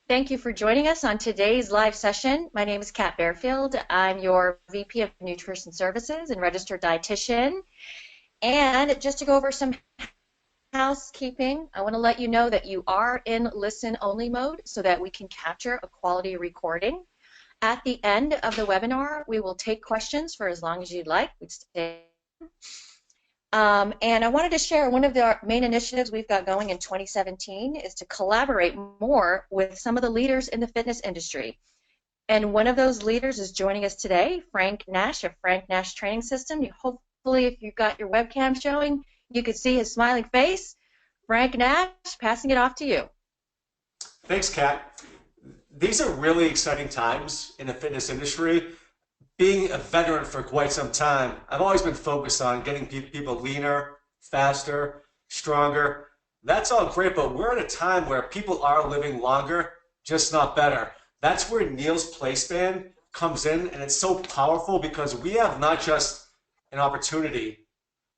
Thank you for joining us on today's live session. My name is Kat Bearfield. I'm your VP of Nutrition Services and registered dietitian. And just to go over some housekeeping, I want to let you know that you are in listen-only mode so that we can capture a quality recording. At the end of the webinar, we will take questions for as long as you'd like. We'd stay. And I wanted to share one of the main initiatives we've got going in 2017 is to collaborate more with some of the leaders in the fitness industry. And one of those leaders is joining us today, Frank Nash of Frank Nash Training System. Hopefully, if you've got your webcam showing, you could see his smiling face. Frank Nash, passing it off to you. Thanks, Kat. These are really exciting times in the fitness industry. Being a veteran for quite some time, I've always been focused on getting people leaner, faster, stronger. That's all great, but we're at a time where people are living longer, just not better. That's where Neil's Play Span comes in, and it's so powerful because we have not just an opportunity,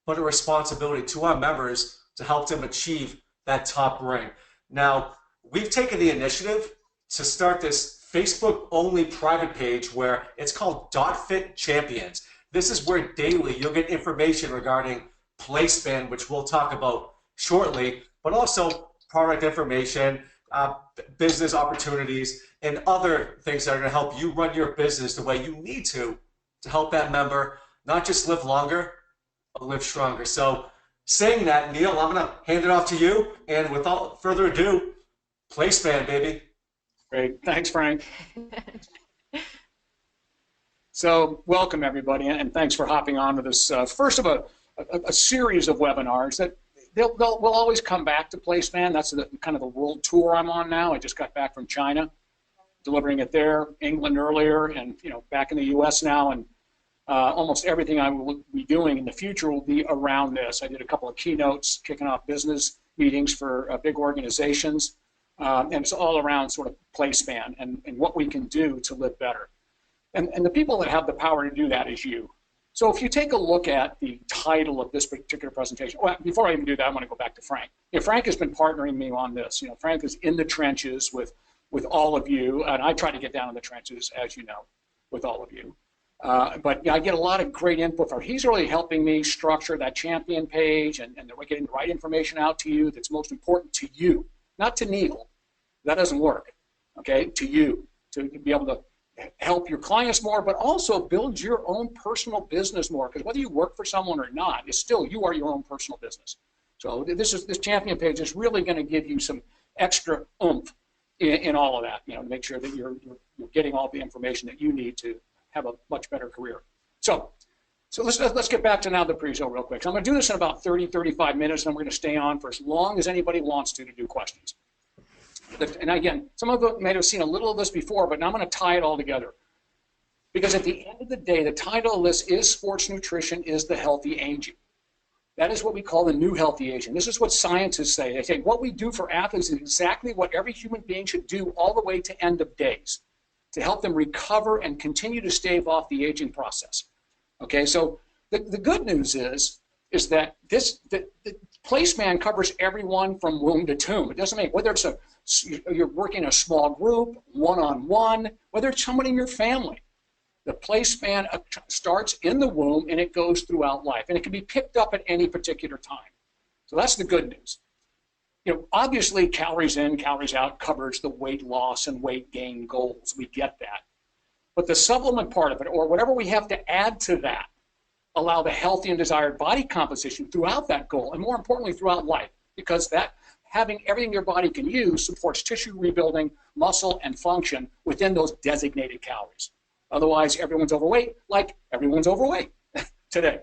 but a responsibility to our members to help them achieve that top rank. Now, we've taken the initiative to start this Facebook-only private page where it's called .Fit Champions. This is where daily you'll get information regarding PlaySpan, which we'll talk about shortly, but also product information, business opportunities, and other things that are going to help you run your business the way you need to help that member not just live longer, but live stronger. So saying that, Neil, I'm going to hand it off to you, and without further ado, PlaySpan, baby. Great. Thanks, Frank. So welcome, everybody, and thanks for hopping on to this first of a series of webinars that we'll always come back to PlaySpan. That's kind of the world tour I'm on now. I just got back from China, delivering it there, England earlier, and back in the U.S. now, and almost everything I will be doing in the future will be around this. I did a couple of keynotes kicking off business meetings for big organizations. And it's all around sort of PlaySpan and what we can do to live better. And the people that have the power to do that is you. So if you take a look at the title of this particular presentation, well, before I even do that, I want to go back to Frank. Frank has been partnering me on this. Frank is in the trenches with all of you, and I try to get down in the trenches, as you know, with all of you. But I get a lot of great input from him. He's really helping me structure that champion page and we're getting the right information out to you that's most important to you. Not to Neil. That doesn't work, okay? To you, to be able to help your clients more, but also build your own personal business more, because whether you work for someone or not, it's still you are your own personal business. So this champion page is really going to give you some extra oomph in all of that, to make sure that you're getting all the information that you need to have a much better career. So let's get back to now the pre-show real quick. So I'm going to do this in about 30-35 minutes, and we're going to stay on for as long as anybody wants to do questions. And again, some of you may have seen a little of this before, but now I'm going to tie it all together. Because at the end of the day, the title of this is Sports Nutrition is the Healthy Aging. That is what we call the new healthy aging. This is what scientists say. They say what we do for athletes is exactly what every human being should do all the way to end of days to help them recover and continue to stave off the aging process. Okay, so the good news is that the PlaySpan covers everyone from womb to tomb. It doesn't make whether it's you're working in a small group, one-on-one, whether it's someone in your family. The PlaySpan starts in the womb and it goes throughout life, and it can be picked up at any particular time. So that's the good news. Obviously, calories in, calories out covers the weight loss and weight gain goals. We get that. But the supplement part of it, or whatever we have to add to that, allow the healthy and desired body composition throughout that goal, and more importantly, throughout life, because that having everything your body can use supports tissue rebuilding, muscle, and function within those designated calories. Otherwise, everyone's overweight, like everyone's overweight today.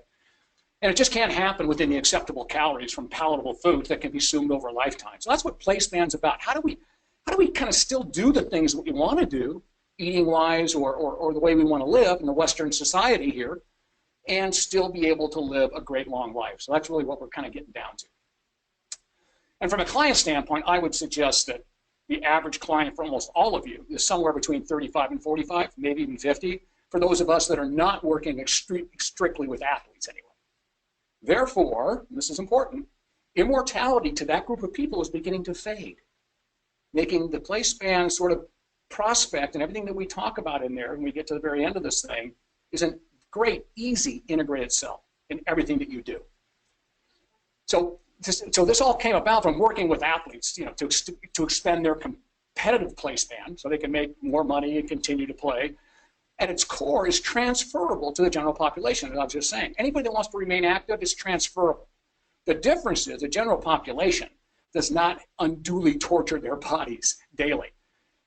And it just can't happen within the acceptable calories from palatable foods that can be consumed over a lifetime. So that's what PlaySpan's about. How do we kind of still do the things that we want to do, eating-wise or the way we want to live in the Western society here, and still be able to live a great long life? So that's really what we're kind of getting down to. And from a client standpoint, I would suggest that the average client for almost all of you is somewhere between 35 and 45, maybe even 50, for those of us that are not working strictly with athletes anyway. Therefore, and this is important, immortality to that group of people is beginning to fade. making the play span sort of prospect and everything that we talk about in there when we get to the very end of this thing is a great, easy, integrated cell in everything that you do. So this all came about from working with athletes, to expand their competitive play span so they can make more money and continue to play. At its core is transferable to the general population, as I was just saying. Anybody that wants to remain active is transferable. The difference is the general population does not unduly torture their bodies daily.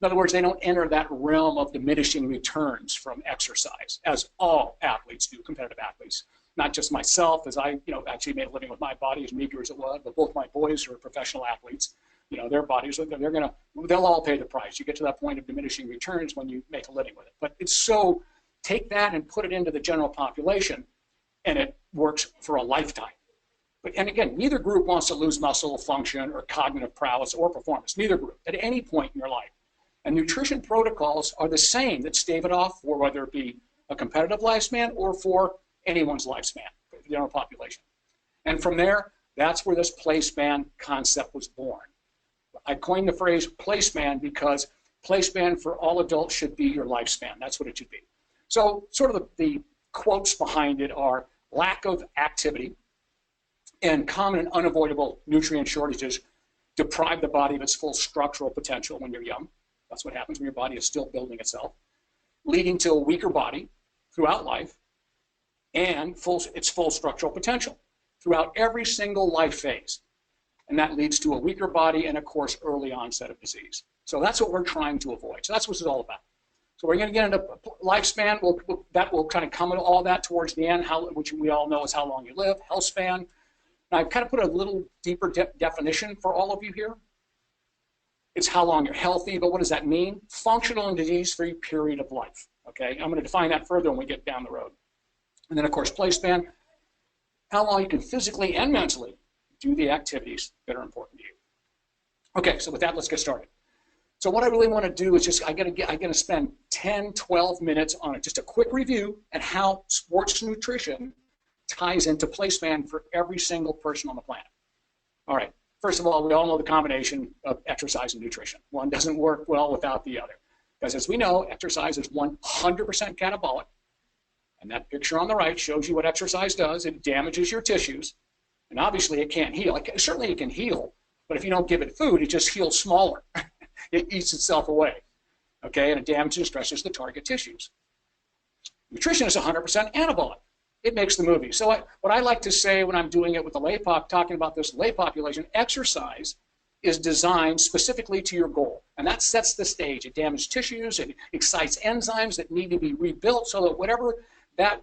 In other words, they don't enter that realm of diminishing returns from exercise, as all athletes do, competitive athletes. Not just myself, as I actually made a living with my body, as meager as it was, but both my boys who are professional athletes, their bodies, they'll all pay the price. You get to that point of diminishing returns when you make a living with it. But it's so, take that and put it into the general population, and it works for a lifetime. And again, neither group wants to lose muscle function or cognitive prowess or performance, neither group, at any point in your life. And nutrition protocols are the same that stave it off for whether it be a competitive lifespan or for anyone's lifespan, the general population. And from there, that's where this play span concept was born. I coined the phrase play span because play span for all adults should be your lifespan. That's what it should be. So sort of the quotes behind it are lack of activity and common and unavoidable nutrient shortages deprive the body of its full structural potential when you're young. That's what happens when your body is still building itself, leading to a weaker body throughout life and its full structural potential throughout every single life phase. And that leads to a weaker body and, of course, early onset of disease. So that's what we're trying to avoid. So that's what it's all about. So we're going to get into lifespan. That will kind of come into all that towards the end, which we all know is how long you live, health span. Now, I've kind of put a little deeper definition for all of you here. It's how long you're healthy, but what does that mean? Functional and disease-free period of life. Okay, I'm going to define that further when we get down the road. And then, of course, play span, how long you can physically and mentally do the activities that are important to you. Okay, so with that, let's get started. So what I really want to do is just, I'm going to spend 10, 12 minutes on it, just a quick review and how sports nutrition ties into play span for every single person on the planet. All right, first of all, we all know the combination of exercise and nutrition. One doesn't work well without the other. Because as we know, exercise is 100% catabolic. And that picture on the right shows you what exercise does. It damages your tissues. And obviously it can't heal. Certainly it can heal, but if you don't give it food, it just heals smaller. It eats itself away. Okay, and it damages and stresses the target tissues. Nutrition is 100% anabolic. It makes the movie. So what I like to say when I'm doing it with the talking about this lay population, exercise is designed specifically to your goal. And that sets the stage. It damages tissues, it excites enzymes that need to be rebuilt so that whatever that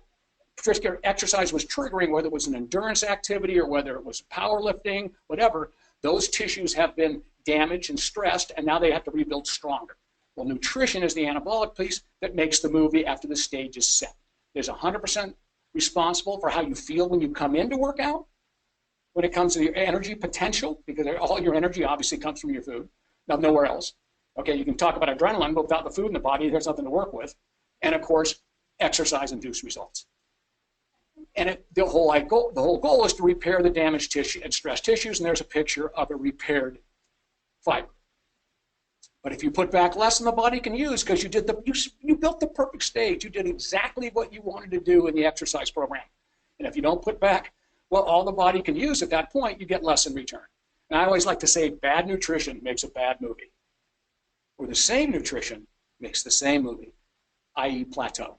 particular exercise was triggering, whether it was an endurance activity or whether it was powerlifting, whatever, those tissues have been damaged and stressed, and now they have to rebuild stronger. Well, nutrition is the anabolic piece that makes the movie after the stage is set. There's 100% responsible for how you feel when you come in to work out, when it comes to your energy potential, because all your energy obviously comes from your food, nowhere else. Okay, you can talk about adrenaline, but without the food in the body, there's nothing to work with. And of course, exercise-induced results. And the whole goal is to repair the damaged tissue and stressed tissues, and there's a picture of a repaired fiber. But if you put back less than the body can use, because you built the perfect stage, you did exactly what you wanted to do in the exercise program. And if you don't put back all the body can use at that point, you get less in return. And I always like to say bad nutrition makes a bad movie. Or the same nutrition makes the same movie, i.e. plateau.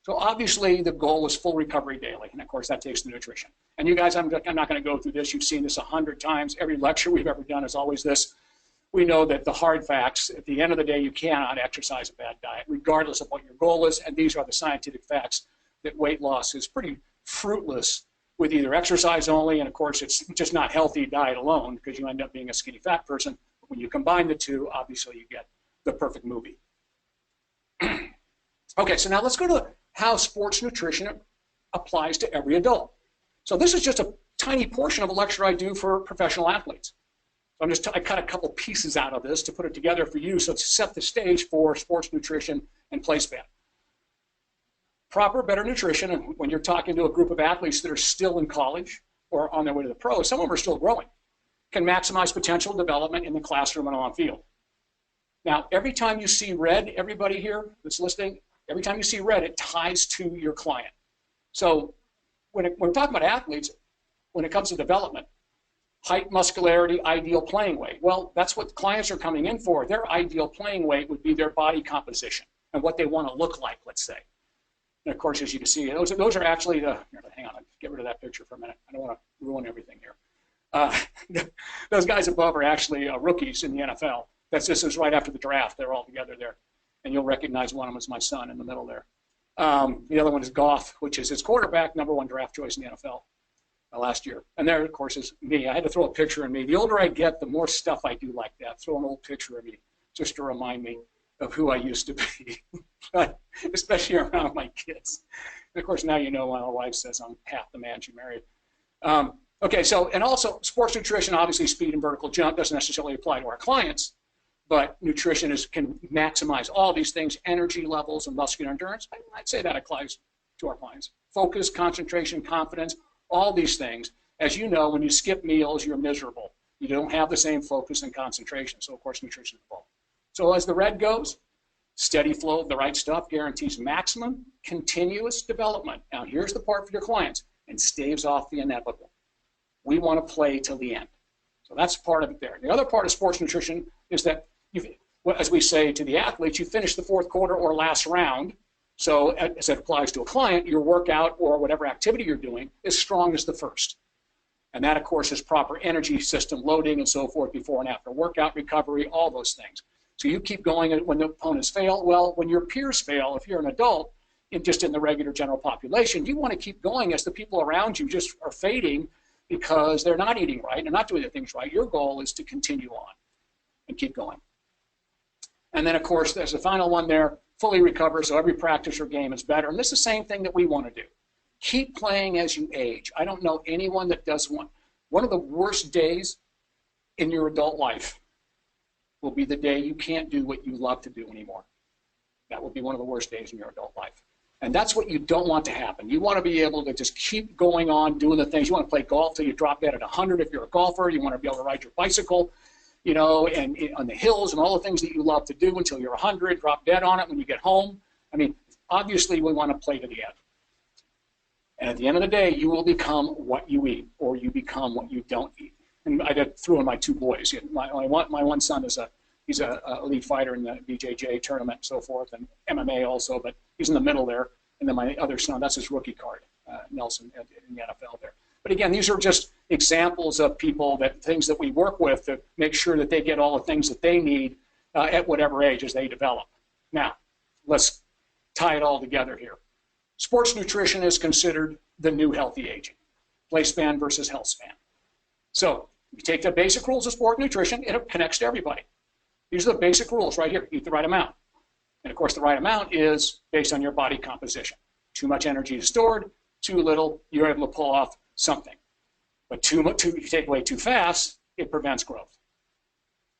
So obviously the goal is full recovery daily, and of course that takes the nutrition. And you guys, I'm not going to go through this. You've seen this 100 times. Every lecture we've ever done is always this. We know that the hard facts, at the end of the day, you cannot exercise a bad diet, regardless of what your goal is, and these are the scientific facts that weight loss is pretty fruitless with either exercise only, and of course it's just not healthy diet alone, because you end up being a skinny fat person. But when you combine the two, obviously you get the perfect movie. Okay, so now let's go to how sports nutrition applies to every adult. So this is just a tiny portion of a lecture I do for professional athletes. So I cut a couple pieces out of this to put it together for you, so to set the stage for sports nutrition and play span. Proper, better nutrition, and when you're talking to a group of athletes that are still in college or on their way to the pros, some of them are still growing, can maximize potential development in the classroom and on field. Now, every time you see red, everybody here that's listening, every time you see red, it ties to your client. So when we're talking about athletes, when it comes to development, height, muscularity, ideal playing weight. Well, that's what clients are coming in for. Their ideal playing weight would be their body composition and what they want to look like, let's say. And of course, as you can see, those are actually the, here, hang on, get rid of that picture for a minute. I don't want to ruin everything here. Those guys above are actually rookies in the NFL. This is right after the draft. They're all together there. And you'll recognize one of them as my son in the middle there. The other one is Goff, which is his quarterback, #1 draft choice in the NFL last year. And there, of course, is me. I had to throw a picture of me. The older I get, the more stuff I do like that. Throw an old picture of me just to remind me of who I used to be, but especially around my kids. And of course, now you know my wife says I'm half the man she married. Okay, so, and also sports nutrition, obviously speed and vertical jump doesn't necessarily apply to our clients, but nutrition can maximize all these things, energy levels and muscular endurance. I'd say that applies to our clients. Focus, concentration, confidence, all these things. As you know, when you skip meals, you're miserable. You don't have the same focus and concentration. So, of course, nutrition is involved. So as the red goes, steady flow of the right stuff guarantees maximum continuous development. Now, here's the part for your clients, and staves off the inevitable. We want to play till the end. So that's part of it there. The other part of sports nutrition is that, as we say to the athletes, you finish the fourth quarter or last round. So as it applies to a client, your workout or whatever activity you're doing is strong as the first. And that, of course, is proper energy system loading and so forth before and after workout, recovery, all those things. So you keep going when the opponents fail. Well, when your peers fail, if you're an adult, just in the regular general population, you want to keep going as the people around you just are fading because they're not eating right, they're not doing the things right. Your goal is to continue on and keep going. And then, of course, there's the final one there, fully recover, so every practice or game is better. And this is the same thing that we want to do. Keep playing as you age. I don't know anyone that does one. One of the worst days in your adult life will be the day you can't do what you love to do anymore. That will be one of the worst days in your adult life. And that's what you don't want to happen. You want to be able to just keep going on doing the things. You want to play golf till you drop dead at 100 if you're a golfer. You want to be able to ride your bicycle, you know, and on the hills and all the things that you love to do until you're 100, drop dead on it when you get home. I mean, obviously we want to play to the end. And at the end of the day, you will become what you eat, or you become what you don't eat. And I threw in my two boys. My one son is he's an elite fighter in the BJJ tournament and so forth, and MMA also, but he's in the middle there. And then my other son, that's his rookie card, Nelson, in the NFL there. But again, these are just examples of people, things that we work with to make sure that they get all the things that they need at whatever age as they develop. Now, let's tie it all together here. Sports nutrition is considered the new healthy aging, play span versus health span. So you take the basic rules of sport nutrition, it connects to everybody. These are the basic rules right here. Eat the right amount. And of course, the right amount is based on your body composition. Too much energy is stored, too little, you're able to pull off something. But if you take away too fast, it prevents growth.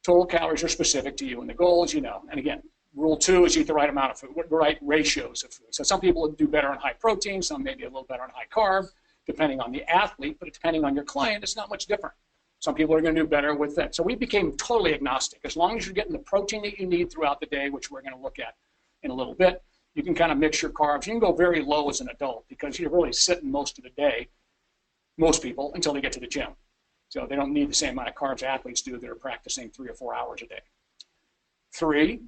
Total calories are specific to you and the goal is, you know. And again, rule 2 is eat the right amount of food, right ratios of food. So some people do better on high protein, some maybe a little better on high carb, depending on the athlete, but depending on your client, it's not much different. Some people are going to do better with that. So we became totally agnostic. As long as you're getting the protein that you need throughout the day, which we're going to look at in a little bit, you can kind of mix your carbs. You can go very low as an adult because you're really sitting most of the day, most people, until they get to the gym. So they don't need the same amount of carbs athletes do that are practicing 3 or 4 hours a day. 3,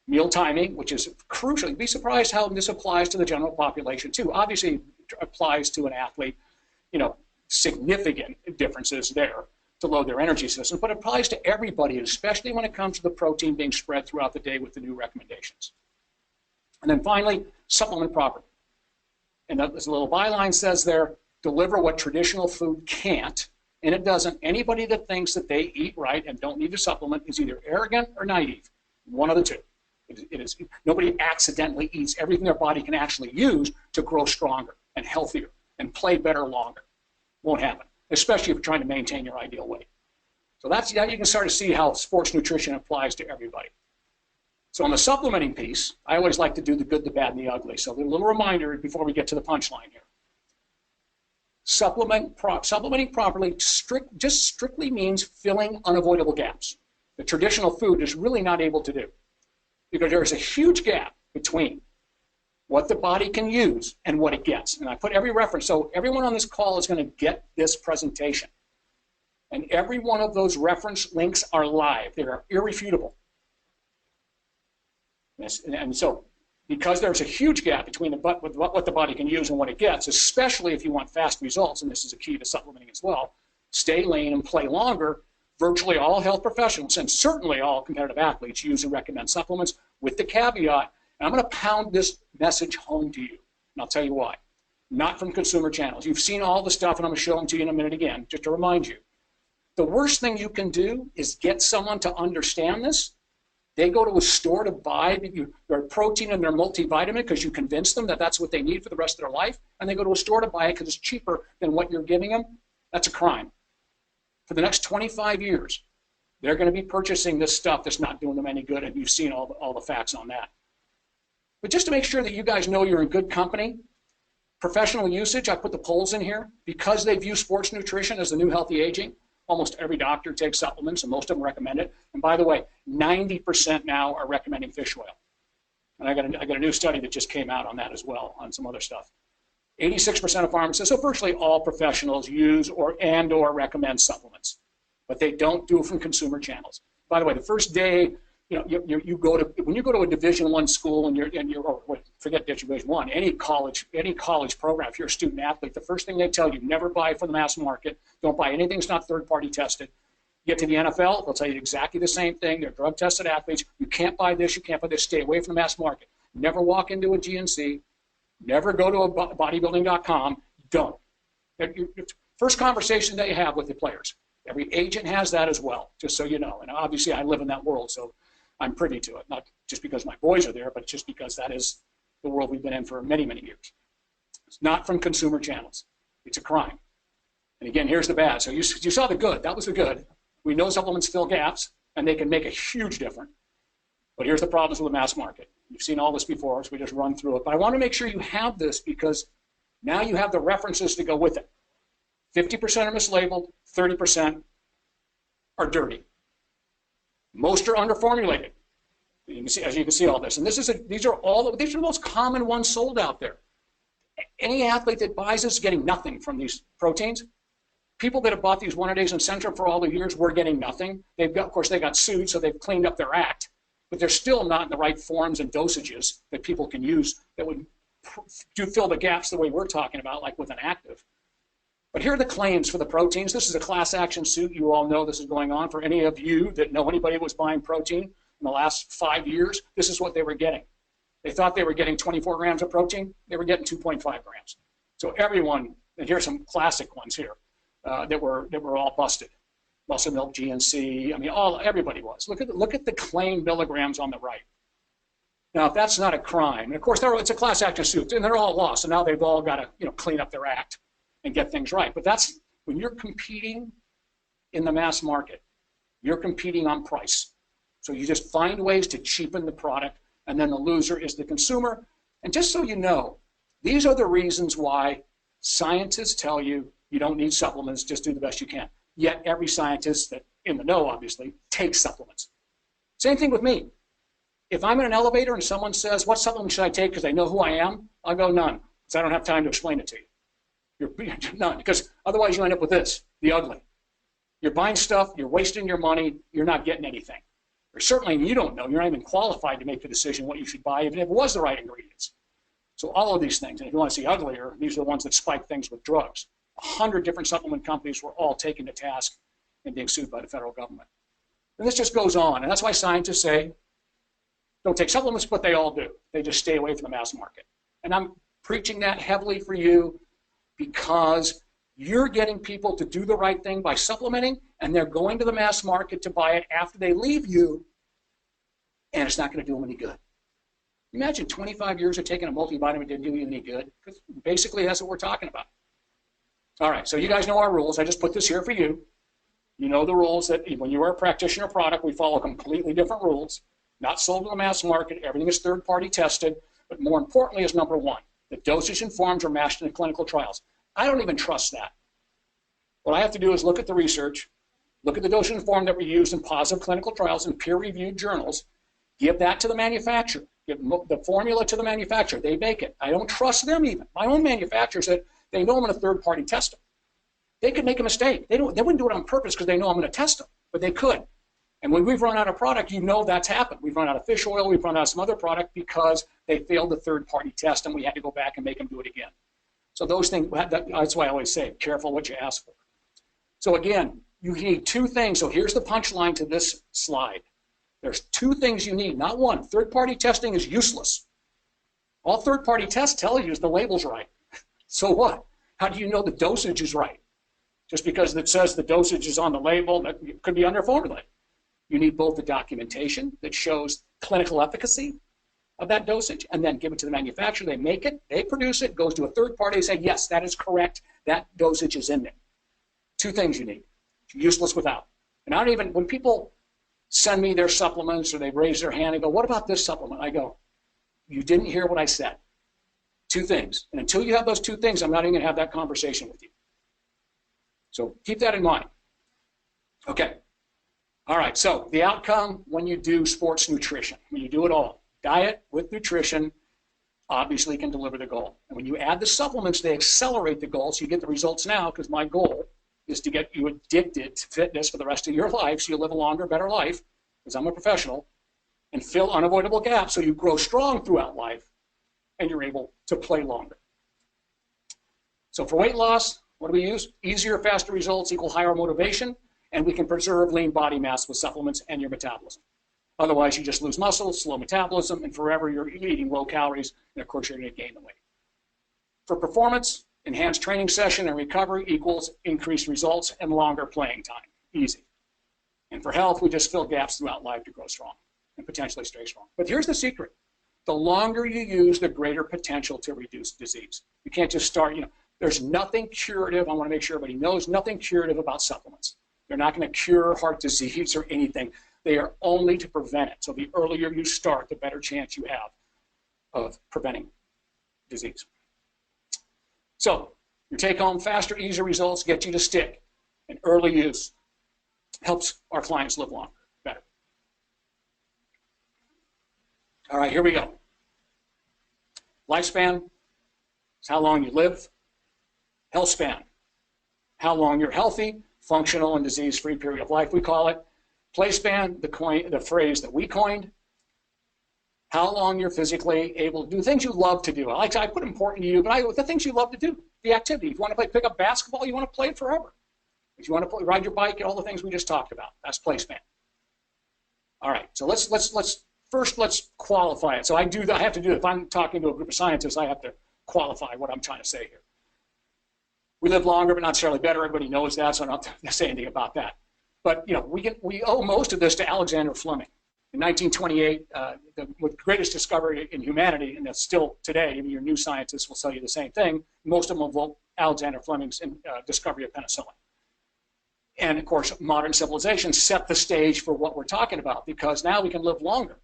meal timing, which is crucial. You'd be surprised how this applies to the general population too. Obviously, it applies to an athlete, you know, significant differences there to load their energy system, but it applies to everybody, especially when it comes to the protein being spread throughout the day with the new recommendations. And then finally, supplement properly. And as a little byline says there, deliver what traditional food can't, and it doesn't. Anybody that thinks that they eat right and don't need to supplement is either arrogant or naive, one of the two. It is. Nobody accidentally eats everything their body can actually use to grow stronger and healthier and play better longer. Won't happen, especially if you're trying to maintain your ideal weight. So now you can start to see how sports nutrition applies to everybody. So on the supplementing piece, I always like to do the good, the bad, and the ugly. So a little reminder before we get to the punchline here. Supplementing properly just strictly means filling unavoidable gaps. the traditional food is really not able to do, because there is a huge gap between what the body can use and what it gets. And I put every reference, so everyone on this call is going to get this presentation. And every one of those reference links are live. They are irrefutable. Yes, and so because there's a huge gap between what the body can use and what it gets, especially if you want fast results, and this is a key to supplementing as well, stay lean and play longer. Virtually all health professionals, and certainly all competitive athletes, use and recommend supplements, with the caveat, and I'm going to pound this message home to you, and I'll tell you why. Not from consumer channels. You've seen all the stuff, and I'm going to show them to you in a minute again, just to remind you. The worst thing you can do is get someone to understand this. They go to a store to buy their protein and their multivitamin because you convince them that that's what they need for the rest of their life, and they go to a store to buy it because it's cheaper than what you're giving them. That's a crime. For the next 25 years, they're going to be purchasing this stuff that's not doing them any good, and you've seen all the facts on that. But just to make sure that you guys know you're in good company, professional usage, I put the polls in here. Because they view sports nutrition as the new healthy aging, almost every doctor takes supplements, and most of them recommend it. And by the way, 90% now are recommending fish oil. And I got a new study that just came out on that as well, on some other stuff. 86% of pharmacists, so virtually all professionals, use or recommend supplements, but they don't do it from consumer channels. By the way, the first day, when you go to a Division I school forget Division I, any college program, if you're a student athlete, the first thing they tell you, never buy from the mass market, don't buy anything that's not third-party tested. You get to the NFL, they'll tell you exactly the same thing. They're drug-tested athletes. You can't buy this, you can't buy this. Stay away from the mass market. Never walk into a GNC. Never go to a bodybuilding.com. Don't. First conversation that you have with the players. Every agent has that as well, just so you know. And obviously I live in that world, so I'm privy to it. Not just because my boys are there, but just because that is the world we've been in for many, many years. It's not from consumer channels. It's a crime. And again, here's the bad. So you saw the good. That was the good. We know supplements fill gaps, and they can make a huge difference. But here's the problems with the mass market. You've seen all this before, so we just run through it. But I want to make sure you have this because now you have the references to go with it. 50% are mislabeled, 30% are dirty. Most are underformulated. You can see, as you can see all this. And these are the most common ones sold out there. Any athlete that buys this is getting nothing from these proteins. People that have bought these One-A-Days in Centrum for all the years were getting nothing. Of course, they got sued, so they've cleaned up their act. But they're still not in the right forms and dosages that people can use that would fill the gaps the way we're talking about, like with an active. But here are the claims for the proteins. This is a class action suit. You all know this is going on. For any of you that know anybody that was buying protein in the last 5 years, this is what they were getting. They thought they were getting 24 grams of protein. They were getting 2.5 grams. So everyone, and here's some classic ones here that were all busted. Muscle Milk, GNC, I mean, everybody was. Look at the claim milligrams on the right. Now, if that's not a crime, and of course it's a class action suit, and they're all lost, so now they've all got to clean up their act and get things right. But that's when you're competing in the mass market, you're competing on price. So you just find ways to cheapen the product, and then the loser is the consumer. And just so you know, these are the reasons why scientists tell you you don't need supplements, just do the best you can. Yet every scientist that in the know, obviously, takes supplements. Same thing with me. If I'm in an elevator and someone says, what supplement should I take because they know who I am, I'll go none, because I don't have time to explain it to you. None, because otherwise you end up with this, the ugly. You're buying stuff, you're wasting your money, you're not getting anything. Or certainly you don't know, you're not even qualified to make the decision what you should buy, even if it was the right ingredients. So all of these things, and if you want to see uglier, these are the ones that spike things with drugs. 100 different supplement companies were all taken to task and being sued by the federal government. And this just goes on, and that's why scientists say, don't take supplements, but they all do. They just stay away from the mass market. And I'm preaching that heavily for you because you're getting people to do the right thing by supplementing, and they're going to the mass market to buy it after they leave you, and it's not going to do them any good. Imagine 25 years of taking a multivitamin didn't do you any good, because basically that's what we're talking about. All right, so you guys know our rules. I just put this here for you. You know the rules that when you are a practitioner product, we follow completely different rules. Not sold to the mass market. Everything is third-party tested. But more importantly is number one, the dosage and forms are matched in the clinical trials. I don't even trust that. What I have to do is look at the research, look at the dosage form that were used in positive clinical trials and peer-reviewed journals, give that to the manufacturer, give the formula to the manufacturer. They make it. I don't trust them even. My own manufacturer said they know I'm going to third-party test them. They could make a mistake. They wouldn't do it on purpose because they know I'm going to test them, but they could. And when we've run out of product, you know that's happened. We've run out of fish oil, we've run out of some other product because they failed the third-party test and we had to go back and make them do it again. So those things, that's why I always say, careful what you ask for. So again, you need two things. So here's the punchline to this slide. There's two things you need, not one. Third-party testing is useless. All third-party tests tell you is the label's right. So what? How do you know the dosage is right? Just because it says the dosage is on the label, that could be underformulated. You need both the documentation that shows clinical efficacy of that dosage and then give it to the manufacturer. They make it, they produce it, goes to a third party, say, yes, that is correct, that dosage is in there. Two things you need. It's useless without. And I don't even, when people send me their supplements or they raise their hand and go, what about this supplement? I go, you didn't hear what I said. Two things. And until you have those two things, I'm not even going to have that conversation with you. So keep that in mind. Okay. All right. So the outcome when you do sports nutrition, when you do it all, diet with nutrition, obviously can deliver the goal. And when you add the supplements, they accelerate the goal. So you get the results now because my goal is to get you addicted to fitness for the rest of your life so you live a longer, better life, because I'm a professional, and fill unavoidable gaps so you grow strong throughout life and you're able to play longer. So for weight loss, what do we use? Easier, faster results equal higher motivation, and we can preserve lean body mass with supplements and your metabolism. Otherwise, you just lose muscle, slow metabolism, and forever you're eating low calories, and of course you're going to gain the weight. For performance, enhanced training session and recovery equals increased results and longer playing time. Easy. And for health, we just fill gaps throughout life to grow strong and potentially stay strong. But here's the secret. The longer you use, the greater potential to reduce disease. You can't just start, there's nothing curative. I want to make sure everybody knows nothing curative about supplements. They're not going to cure heart disease or anything. They are only to prevent it. So the earlier you start, the better chance you have of preventing disease. So your take-home, faster, easier results get you to stick. And early use helps our clients live longer, better. All right, here we go. Lifespan is how long you live. Health span, how long you're healthy, functional, and disease-free period of life, we call it. Play span, the phrase that we coined. How long you're physically able to do things you love to do. I put important to you, but the things you love to do, the activity. If you want to pick up basketball, you want to play it forever. If you want to ride your bike, all the things we just talked about, that's play span. All right, so let's qualify it. So I have to do it. If I'm talking to a group of scientists, I have to qualify what I'm trying to say here. We live longer, but not necessarily better. Everybody knows that, so I don't have to say anything about that. But we owe most of this to Alexander Fleming. In 1928, the greatest discovery in humanity, and that's still today, even your new scientists will tell you the same thing, most of them will vote Alexander Fleming's discovery of penicillin. And of course, modern civilization set the stage for what we're talking about because now we can live longer.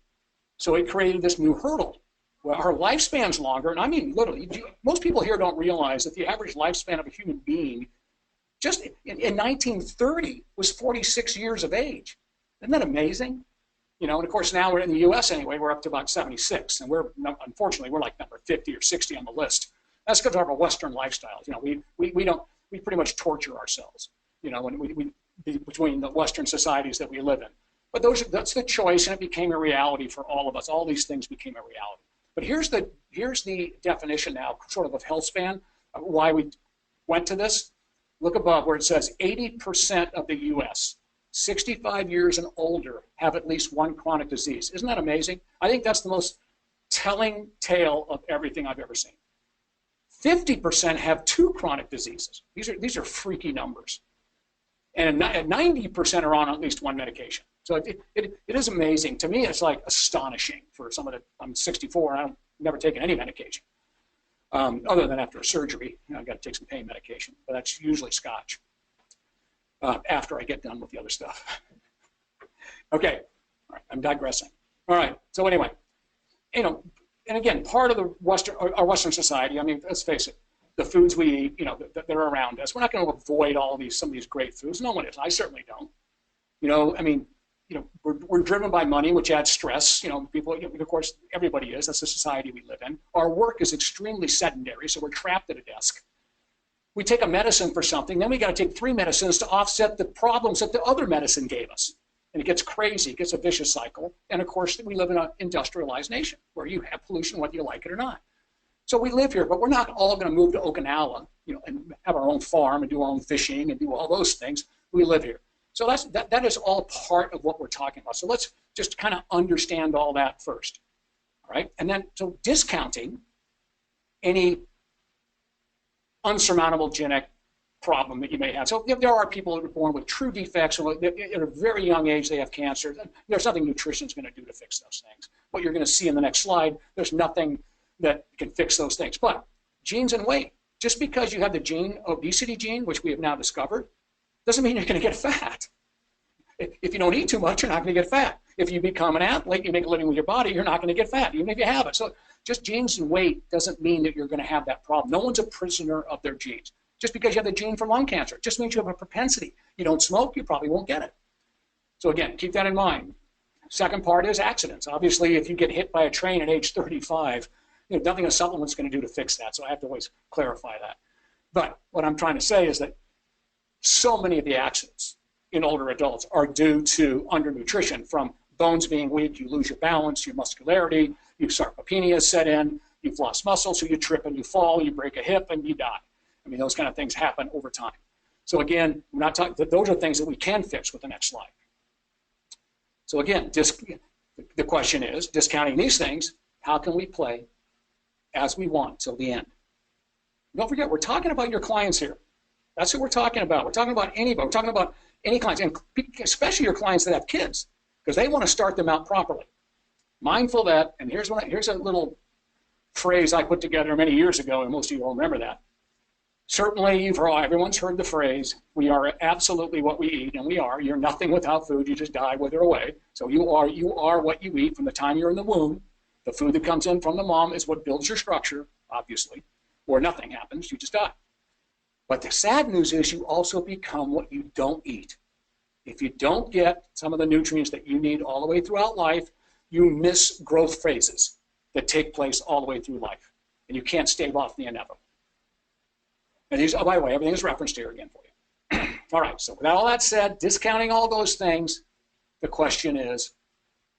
So it created this new hurdle. Well, our lifespan's longer, and I mean literally, most people here don't realize that the average lifespan of a human being just in 1930 was 46 years of age. Isn't that amazing? And of course now we're in the US anyway, we're up to about 76, and unfortunately we're like number 50 or 60 on the list. That's because of our Western lifestyles. We pretty much torture ourselves, between the Western societies that we live in. But that's the choice, and it became a reality for all of us. All these things became a reality. But here's the definition now, sort of health span, why we went to this. Look above where it says 80% of the U.S., 65 years and older, have at least one chronic disease. Isn't that amazing? I think that's the most telling tale of everything I've ever seen. 50% have two chronic diseases. These are freaky numbers. And 90% are on at least one medication. So it is amazing. To me, it's like astonishing for someone that I'm 64 and I've never taken any medication. Other than after a surgery, I've got to take some pain medication, but that's usually Scotch after I get done with the other stuff. Okay, all right, I'm digressing. All right, so anyway, and again, part of our Western society, I mean, let's face it, the foods we eat, that are around us, we're not going to avoid some of these great foods. No one is. I certainly don't. I mean, we're driven by money, which adds stress. People, of course, everybody is. That's the society we live in. Our work is extremely sedentary, so we're trapped at a desk. We take a medicine for something, then we got to take 3 medicines to offset the problems that the other medicine gave us. And it gets crazy. It gets a vicious cycle. And of course, we live in an industrialized nation where you have pollution whether you like it or not. So we live here, but we're not all going to move to Okinawa, and have our own farm and do our own fishing and do all those things. We live here. So that is all part of what we're talking about. So let's just kind of understand all that first. All right. And then, so discounting any unsurmountable genetic problem that you may have. So there are people that are born with true defects, or at a very young age they have cancer. There's nothing nutrition is going to do to fix those things. What you're going to see in the next slide, there's nothing that can fix those things. But genes and weight, just because you have the obesity gene, which we have now discovered, doesn't mean you're going to get fat. If you don't eat too much, you're not going to get fat. If you become an athlete, you make a living with your body, you're not going to get fat, even if you have it. So just genes and weight doesn't mean that you're going to have that problem. No one's a prisoner of their genes. Just because you have the gene for lung cancer, it just means you have a propensity. You don't smoke, you probably won't get it. So again, keep that in mind. Second part is accidents. Obviously, if you get hit by a train at age 35, nothing a supplement's going to do to fix that. So I have to always clarify that. But what I'm trying to say is that so many of the accidents in older adults are due to undernutrition, from bones being weak, you lose your balance, your muscularity, your sarcopenia set in, you've lost muscle, so you trip and you fall, you break a hip and you die. I mean, those kind of things happen over time. So again, we're not talking, those are things that we can fix with the next slide. So again, the question is, discounting these things, how can we play as we want till the end? Don't forget, we're talking about your clients here. That's what we're talking about. We're talking about anybody. We're talking about any clients, and especially your clients that have kids, because they want to start them out properly. Mindful that, and here's a little phrase I put together many years ago, and most of you will remember that. Certainly, everyone's heard the phrase, we are absolutely what we eat, and we are. You're nothing without food. You just die, wither away. So you are what you eat from the time you're in the womb. The food that comes in from the mom is what builds your structure, obviously, or nothing happens. You just die. But the sad news is you also become what you don't eat. If you don't get some of the nutrients that you need all the way throughout life, you miss growth phases that take place all the way through life. And you can't stave off the inevitable. And these, oh, by the way, everything is referenced here again for you. All right, so with all that said, discounting all those things, the question is,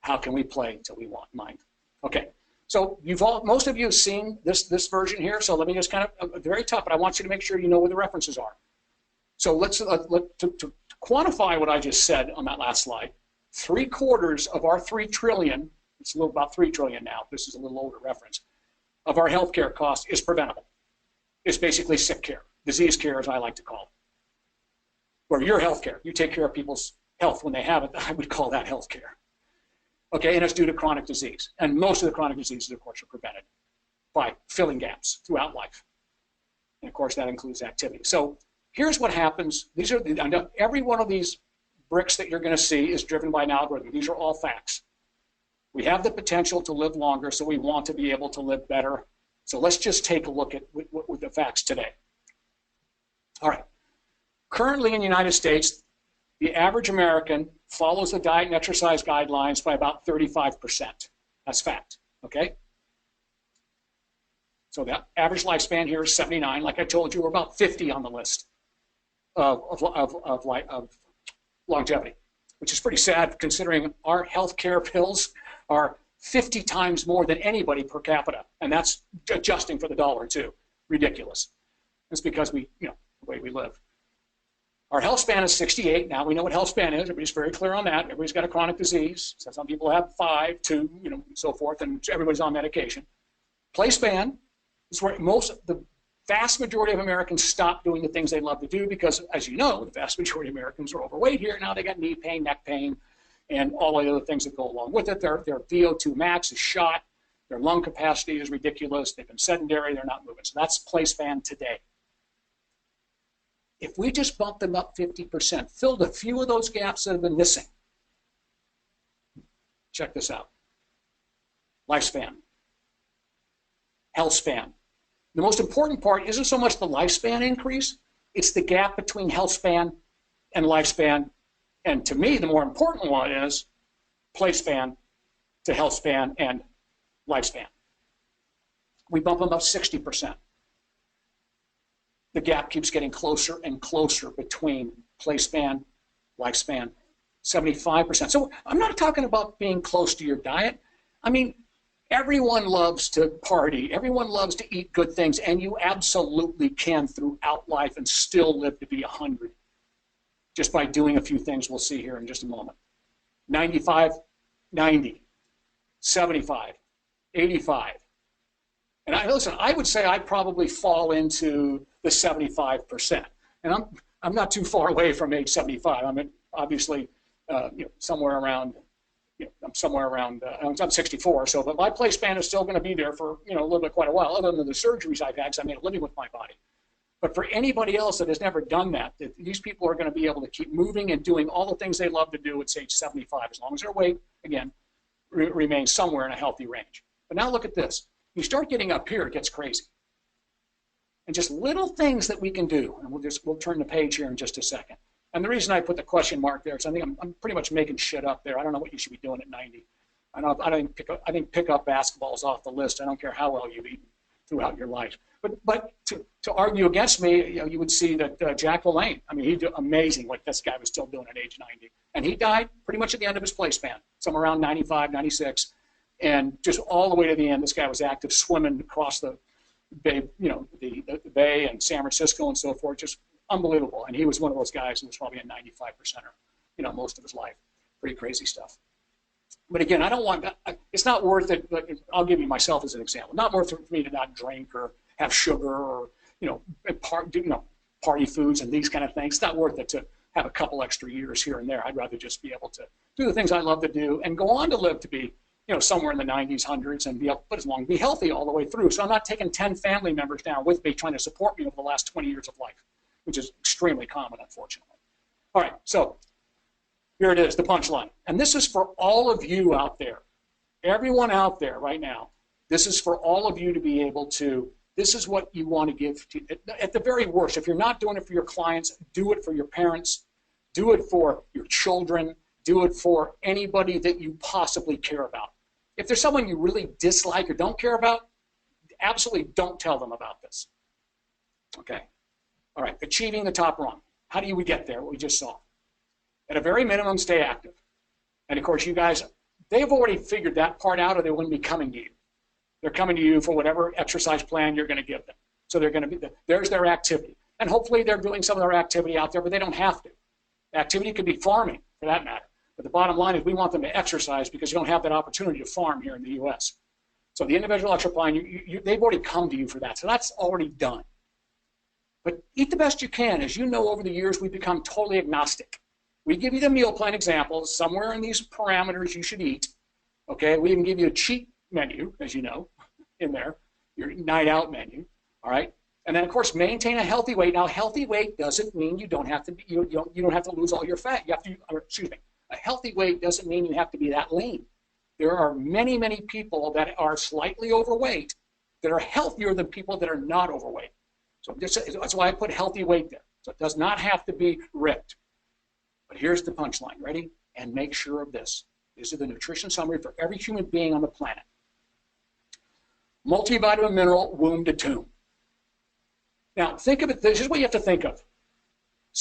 how can we play till we want mind? Okay, so most of you have seen this version here, so let me just kind of, at the very top, but I want you to make sure you know where the references are. So to quantify what I just said on that last slide, 3/4 of our 3 trillion, it's about 3 trillion now, this is a little older reference, of our healthcare cost is preventable. It's basically sick care, disease care as I like to call it. Or your health care, you take care of people's health when they have it, I would call that health care. Okay, and it's due to chronic disease. And most of the chronic diseases, of course, are prevented by filling gaps throughout life. And of course, that includes activity. So here's what happens. Every one of these bricks that you're going to see is driven by an algorithm. These are all facts. We have the potential to live longer, so we want to be able to live better. So let's just take a look at with the facts today. All right. Currently in the United States, the average American follows the diet and exercise guidelines by about 35%. That's fact, okay? So the average lifespan here is 79. Like I told you, we're about 50 on the list of longevity, which is pretty sad considering our healthcare bills are 50 times more than anybody per capita. And that's adjusting for the dollar too. Ridiculous. It's because the way we live. Our health span is 68. Now we know what health span is. Everybody's very clear on that. Everybody's got a chronic disease. So some people have 5, 2, and so forth, and everybody's on medication. Play span is where the vast majority of Americans stop doing the things they love to do because, as you know, the vast majority of Americans are overweight here. Now they got knee pain, neck pain, and all the other things that go along with it. Their VO2 max is shot. Their lung capacity is ridiculous. They've been sedentary. They're not moving. So that's play span today. If we just bumped them up 50%, filled a few of those gaps that have been missing, check this out. Lifespan, health span. The most important part isn't so much the lifespan increase, it's the gap between health span and lifespan And to me, the more important one is play span to health span and lifespan. We bump them up 60%. The gap keeps getting closer and closer between play span, lifespan, 75%. So I'm not talking about being close to your diet. I mean, everyone loves to party. Everyone loves to eat good things, and you absolutely can throughout life and still live to be 100 just by doing a few things we'll see here in just a moment. 95, 90, 75, 85. And listen, I would say I probably fall into the 75%. And I'm not too far away from age 75. I'm obviously somewhere around, I'm somewhere around, I'm 64, so but my play span is still going to be there for a little bit, quite a while, other than the surgeries I've had, because I made a living with my body. But for anybody else that has never done that, these people are going to be able to keep moving and doing all the things they love to do at age 75, as long as their weight, again, remains somewhere in a healthy range. But now look at this. You start getting up here, it gets crazy. And just little things that we can do, and we'll turn the page here in just a second. And the reason I put the question mark there is I think I'm pretty much making shit up there. I don't know what you should be doing at 90. I think pick up basketball is off the list. I don't care how well you've eaten throughout your life. But to argue against me, you would see that Jack LaLanne, I mean, he did amazing what this guy was still doing at age 90. And he died pretty much at the end of his play span, somewhere around 95, 96. And just all the way to the end, this guy was active, swimming across the bay, the bay and San Francisco and so forth, just unbelievable. And he was one of those guys who was probably a 95%er, most of his life. Pretty crazy stuff. But again, I don't want, it's not worth it. I'll give you myself as an example. Not worth it for me to not drink or have sugar or, party foods and these kind of things. It's not worth it to have a couple extra years here and there. I'd rather just be able to do the things I love to do and go on to live to be, somewhere in the 90s, 100s, and be healthy all the way through. So I'm not taking 10 family members down with me trying to support me over the last 20 years of life, which is extremely common, unfortunately. All right, so here it is, the punchline. And this is for all of you out there, everyone out there right now. This is for all of you to be able to, this is what you want to give to, at the very worst, if you're not doing it for your clients, do it for your parents, do it for your children, do it for anybody that you possibly care about. If there's someone you really dislike or don't care about, absolutely don't tell them about this. Okay. All right, achieving the top rung. How do we get there, what we just saw? At a very minimum, stay active. And of course, you guys, they've already figured that part out, or they wouldn't be coming to you. They're coming to you for whatever exercise plan you're going to give them. So they're going to be, there's their activity. And hopefully they're doing some of their activity out there, but they don't have to. The activity could be farming, for that matter. But the bottom line is we want them to exercise because you don't have that opportunity to farm here in the U.S. So the individual extra plan, they've already come to you for that. So that's already done. But eat the best you can. As you know, over the years, we've become totally agnostic. We give you the meal plan examples. Somewhere in these parameters you should eat. Okay, we even give you a cheat menu, as you know, in there, your night out menu. All right, and then of course maintain a healthy weight. Now, healthy weight doesn't mean you don't have to be, you don't have to lose all your fat. You have to, excuse me, a healthy weight doesn't mean you have to be that lean. There are many, many people that are slightly overweight that are healthier than people that are not overweight. So that's why I put healthy weight there. So it does not have to be ripped. But here's the punchline. Ready? And make sure of this. This is the nutrition summary for every human being on the planet. Multivitamin mineral, womb to tomb. Now, think of it. This is what you have to think of.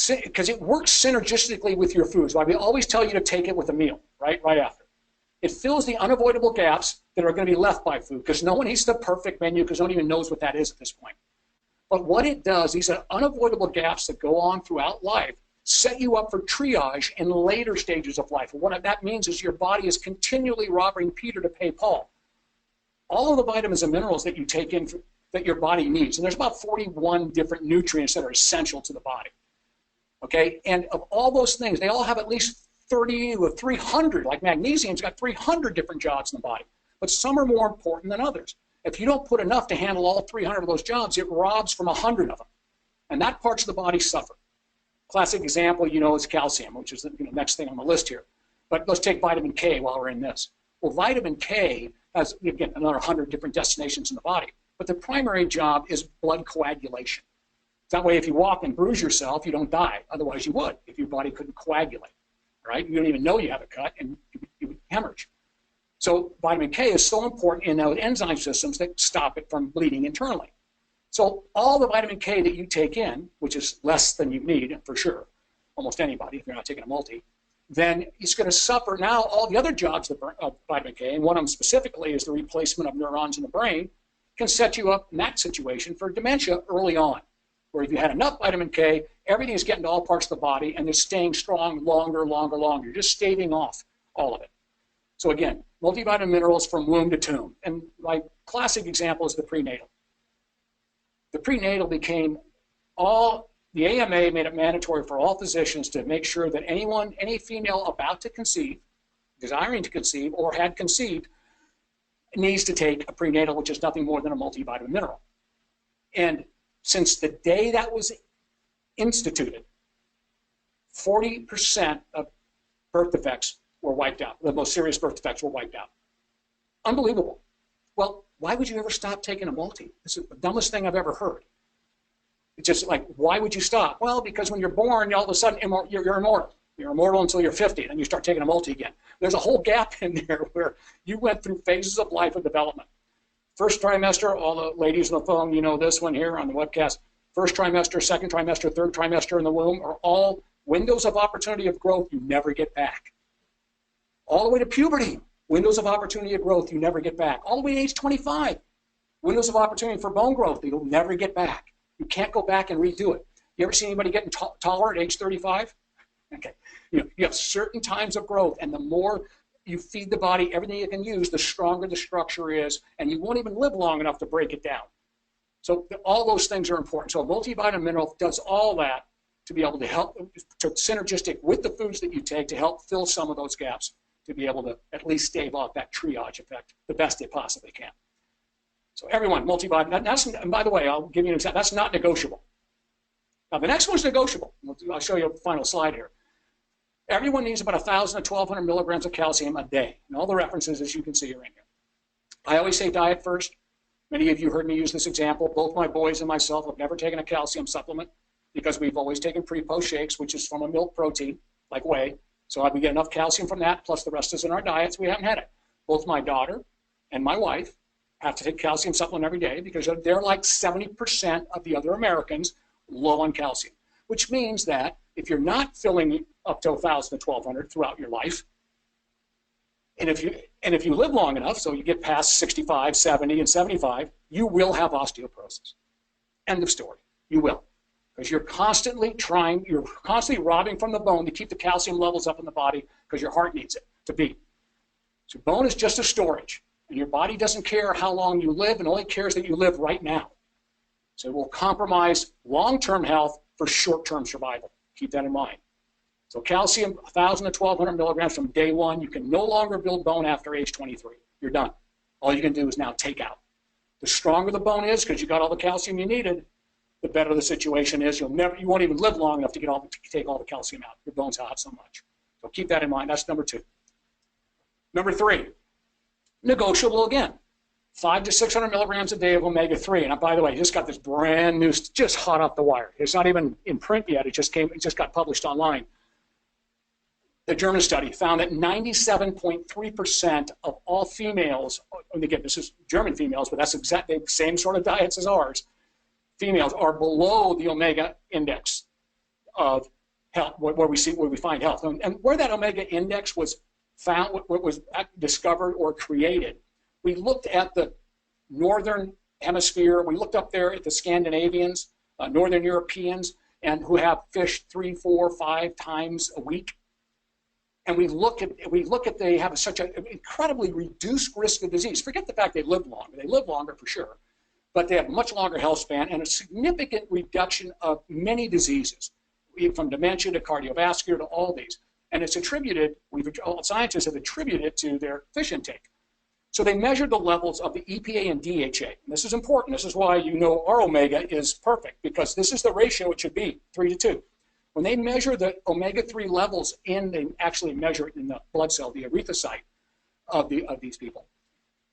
Because it works synergistically with your foods. Why we always tell you to take it with a meal, right after. It fills the unavoidable gaps that are going to be left by food, because no one eats the perfect menu, because no one even knows what that is at this point. But what it does, these are unavoidable gaps that go on throughout life, set you up for triage in later stages of life. And what that means is your body is continually robbing Peter to pay Paul. All of the vitamins and minerals that you take in, that your body needs, and there's about 41 different nutrients that are essential to the body. Okay, and of all those things, they all have at least 30 or 300, like magnesium's got 300 different jobs in the body, but some are more important than others. If you don't put enough to handle all 300 of those jobs, it robs from 100 of them, and that parts of the body suffer. Classic example, is calcium, which is the next thing on the list here. But let's take vitamin K while we're in this. Well, vitamin K has, again, another 100 different destinations in the body, but the primary job is blood coagulation. That way, if you walk and bruise yourself, you don't die. Otherwise, you would if your body couldn't coagulate. right? You don't even know you have a cut, and you hemorrhage. So vitamin K is so important in those enzyme systems that stop it from bleeding internally. So all the vitamin K that you take in, which is less than you need for sure, almost anybody if you're not taking a multi, then it's going to suffer now all the other jobs of vitamin K, and one of them specifically is the replacement of neurons in the brain, can set you up in that situation for dementia early on, where if you had enough vitamin K, everything is getting to all parts of the body and it's staying strong longer, You're just staving off all of it. So again, multivitamin minerals from womb to tomb. And my classic example is the prenatal. The prenatal became the AMA made it mandatory for all physicians to make sure that any female about to conceive, desiring to conceive, or had conceived, needs to take a prenatal, which is nothing more than a multivitamin mineral. And since the day that was instituted, 40% of birth defects were wiped out. The most serious birth defects were wiped out. Unbelievable. Well, why would you ever stop taking a multi? This is the dumbest thing I've ever heard. It's just like, why would you stop? Well, because when you're born, all of a sudden you're immortal. You're immortal until you're 50, then you start taking a multi again. There's a whole gap in there where you went through phases of life of development. First trimester, all the ladies on the phone, you know this one here on the webcast. First trimester, second trimester, third trimester in the womb are all windows of opportunity of growth you never get back. All the way to puberty, windows of opportunity of growth you never get back. All the way to age 25, windows of opportunity for bone growth that you'll never get back. You can't go back and redo it. You ever seen anybody getting taller at age 35? Okay, you have certain times of growth, and the more you feed the body everything you can use, the stronger the structure is, and you won't even live long enough to break it down. So all those things are important. So a multivitamin mineral does all that to be able to help, to synergistic with the foods that you take to help fill some of those gaps, to be able to at least stave off that triage effect the best they possibly can. So everyone, multivitamin, and by the way, I'll give you an example, that's not negotiable. Now the next one's negotiable. I'll show you a final slide here. Everyone needs about 1,000 to 1,200 milligrams of calcium a day. And all the references, as you can see, are in here. I always say diet first. Many of you heard me use this example. Both my boys and myself have never taken a calcium supplement because we've always taken pre-post shakes, which is from a milk protein, like whey. So we get enough calcium from that, plus the rest is in our diets. We haven't had it. Both my daughter and my wife have to take calcium supplement every day because they're like 70% of the other Americans low on calcium, which means that if you're not filling up to 1,000 to 1,200 throughout your life, and if you live long enough, so you get past 65, 70, and 75, you will have osteoporosis. End of story. You will. Because you're constantly robbing from the bone to keep the calcium levels up in the body because your heart needs it to beat. So bone is just a storage, and your body doesn't care how long you live and only cares that you live right now. So it will compromise long-term health for short-term survival. Keep that in mind. So calcium, 1,000 to 1,200 milligrams from day one. You can no longer build bone after age 23. You're done. All you can do is now take out. The stronger the bone is, because you got all the calcium you needed, the better the situation is. You won't even live long enough to take all the calcium out. Your bones have so much. So keep that in mind. That's number 2. Number 3, negotiable again. 500 to 600 milligrams a day of omega-3. And by the way, I just got this brand new, just hot off the wire. It's not even in print yet. It just got published online. The German study found that 97.3% of all females, and again, this is German females, but that's exactly the same sort of diets as ours, females are below the omega index of health, where we find health. And where that omega index was found, what was discovered or created, we looked at the northern hemisphere. We looked up there at the Scandinavians, northern Europeans, and who have fish 3, 4, 5 times a week. And we look at they have such an incredibly reduced risk of disease. Forget the fact they live longer. They live longer for sure, but they have a much longer health span and a significant reduction of many diseases, from dementia to cardiovascular to all these. And it's attributed, scientists have attributed it to their fish intake. So they measured the levels of the EPA and DHA. And this is important. This is why you know our omega is perfect, because this is the ratio it should be, 3 to 2. When they measure the omega-3 levels they actually measure it in the blood cell, the erythrocyte of these people.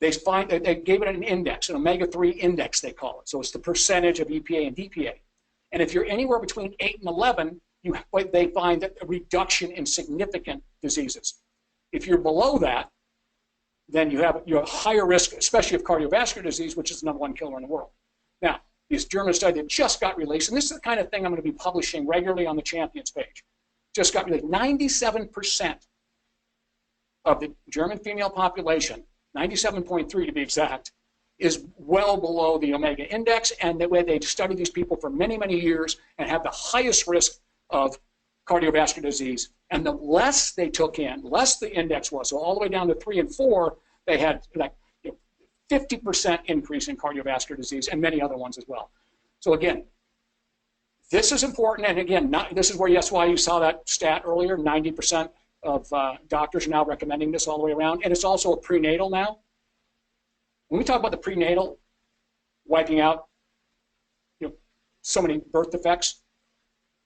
They find that they gave it an index, an omega-3 index they call it. So it's the percentage of EPA and DPA. And if you're anywhere between 8 and 11, they find a reduction in significant diseases. If you're below that, then you have higher risk, especially of cardiovascular disease, which is the #1 killer in the world. Now, this German study that just got released, and this is the kind of thing I'm going to be publishing regularly on the Champions page, just got released. 97% of the German female population, 97.3 to be exact, is well below the omega index, and the way they study these people for many, many years and have the highest risk of cardiovascular disease. And the less they took in, less the index was, so all the way down to 3 and 4, they had like 50% increase in cardiovascular disease and many other ones as well. So again, this is important, and again, this is where that's why you saw that stat earlier, 90% of doctors are now recommending this all the way around, and it's also a prenatal now. When we talk about the prenatal, wiping out so many birth defects,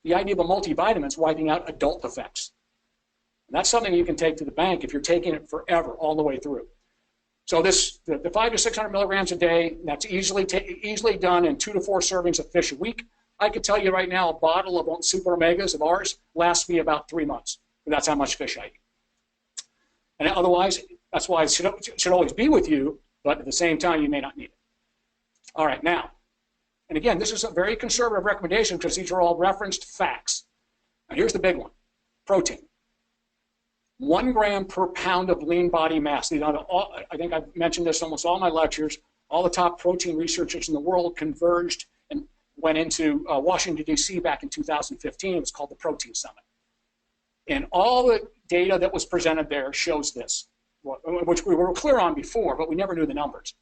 the idea of a multivitamin is wiping out adult effects. And that's something you can take to the bank if you're taking it forever, all the way through. So the 500 to 600 milligrams a day, that's easily done in 2 to 4 servings of fish a week. I could tell you right now, a bottle of super omegas of ours lasts me about 3 months. And that's how much fish I eat. And otherwise, that's why it should always be with you, but at the same time, you may not need it. All right, now, and again, this is a very conservative recommendation because these are all referenced facts. Now, here's the big one, protein. 1 gram per pound of lean body mass. I think I've mentioned this in almost all my lectures. All the top protein researchers in the world converged and went into Washington, D.C. back in 2015. It was called the Protein Summit. And all the data that was presented there shows this, which we were clear on before, but we never knew the numbers.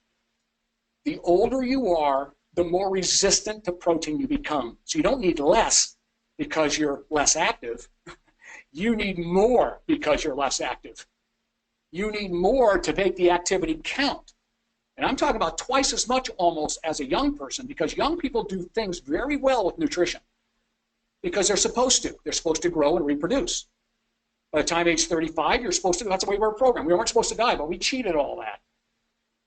The older you are, the more resistant to protein you become. So you don't need less because you're less active. You need more because you're less active. You need more to make the activity count. And I'm talking about twice as much almost as a young person, because young people do things very well with nutrition because they're supposed to. They're supposed to grow and reproduce. By the time age 35, you're supposed to, that's the way we're programmed. We weren't supposed to die, but we cheated all that.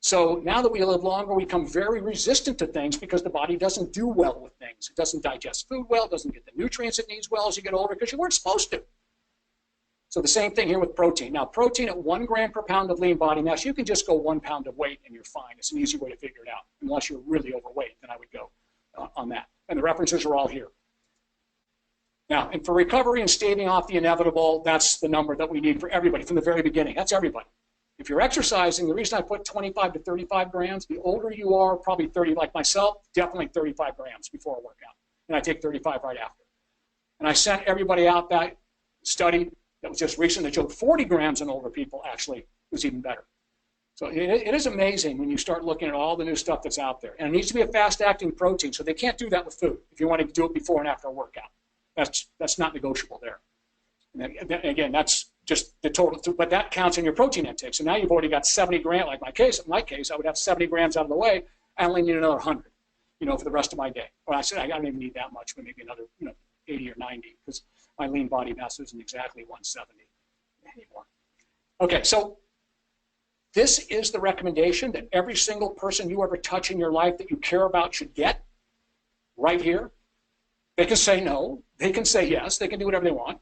So now that we live longer, we become very resistant to things because the body doesn't do well with things. It doesn't digest food well, it doesn't get the nutrients it needs well as you get older because you weren't supposed to. So the same thing here with protein. Now, protein at 1 gram per pound of lean body mass, you can just go 1 pound of weight and you're fine. It's an easy way to figure it out. Unless you're really overweight, then I would go on that. And the references are all here. Now, and for recovery and staving off the inevitable, that's the number that we need for everybody from the very beginning. That's everybody. If you're exercising, the reason I put 25 to 35 grams, the older you are, probably 30, like myself, definitely 35 grams before a workout. And I take 35 right after. And I sent everybody out that study that was just recent that showed 40 grams in older people actually was even better. So it is amazing when you start looking at all the new stuff that's out there. And it needs to be a fast-acting protein, so they can't do that with food if you want to do it before and after a workout. That's not negotiable there. And again, that's just the total, but that counts in your protein intake. So now you've already got 70 grams, like in my case, I would have 70 grams out of the way. I only need another 100, for the rest of my day. Well, I said I don't even need that much, but maybe another, 80 or 90, because my lean body mass isn't exactly 170 anymore. Okay, so this is the recommendation that every single person you ever touch in your life that you care about should get right here. They can say no, they can say yes, they can do whatever they want.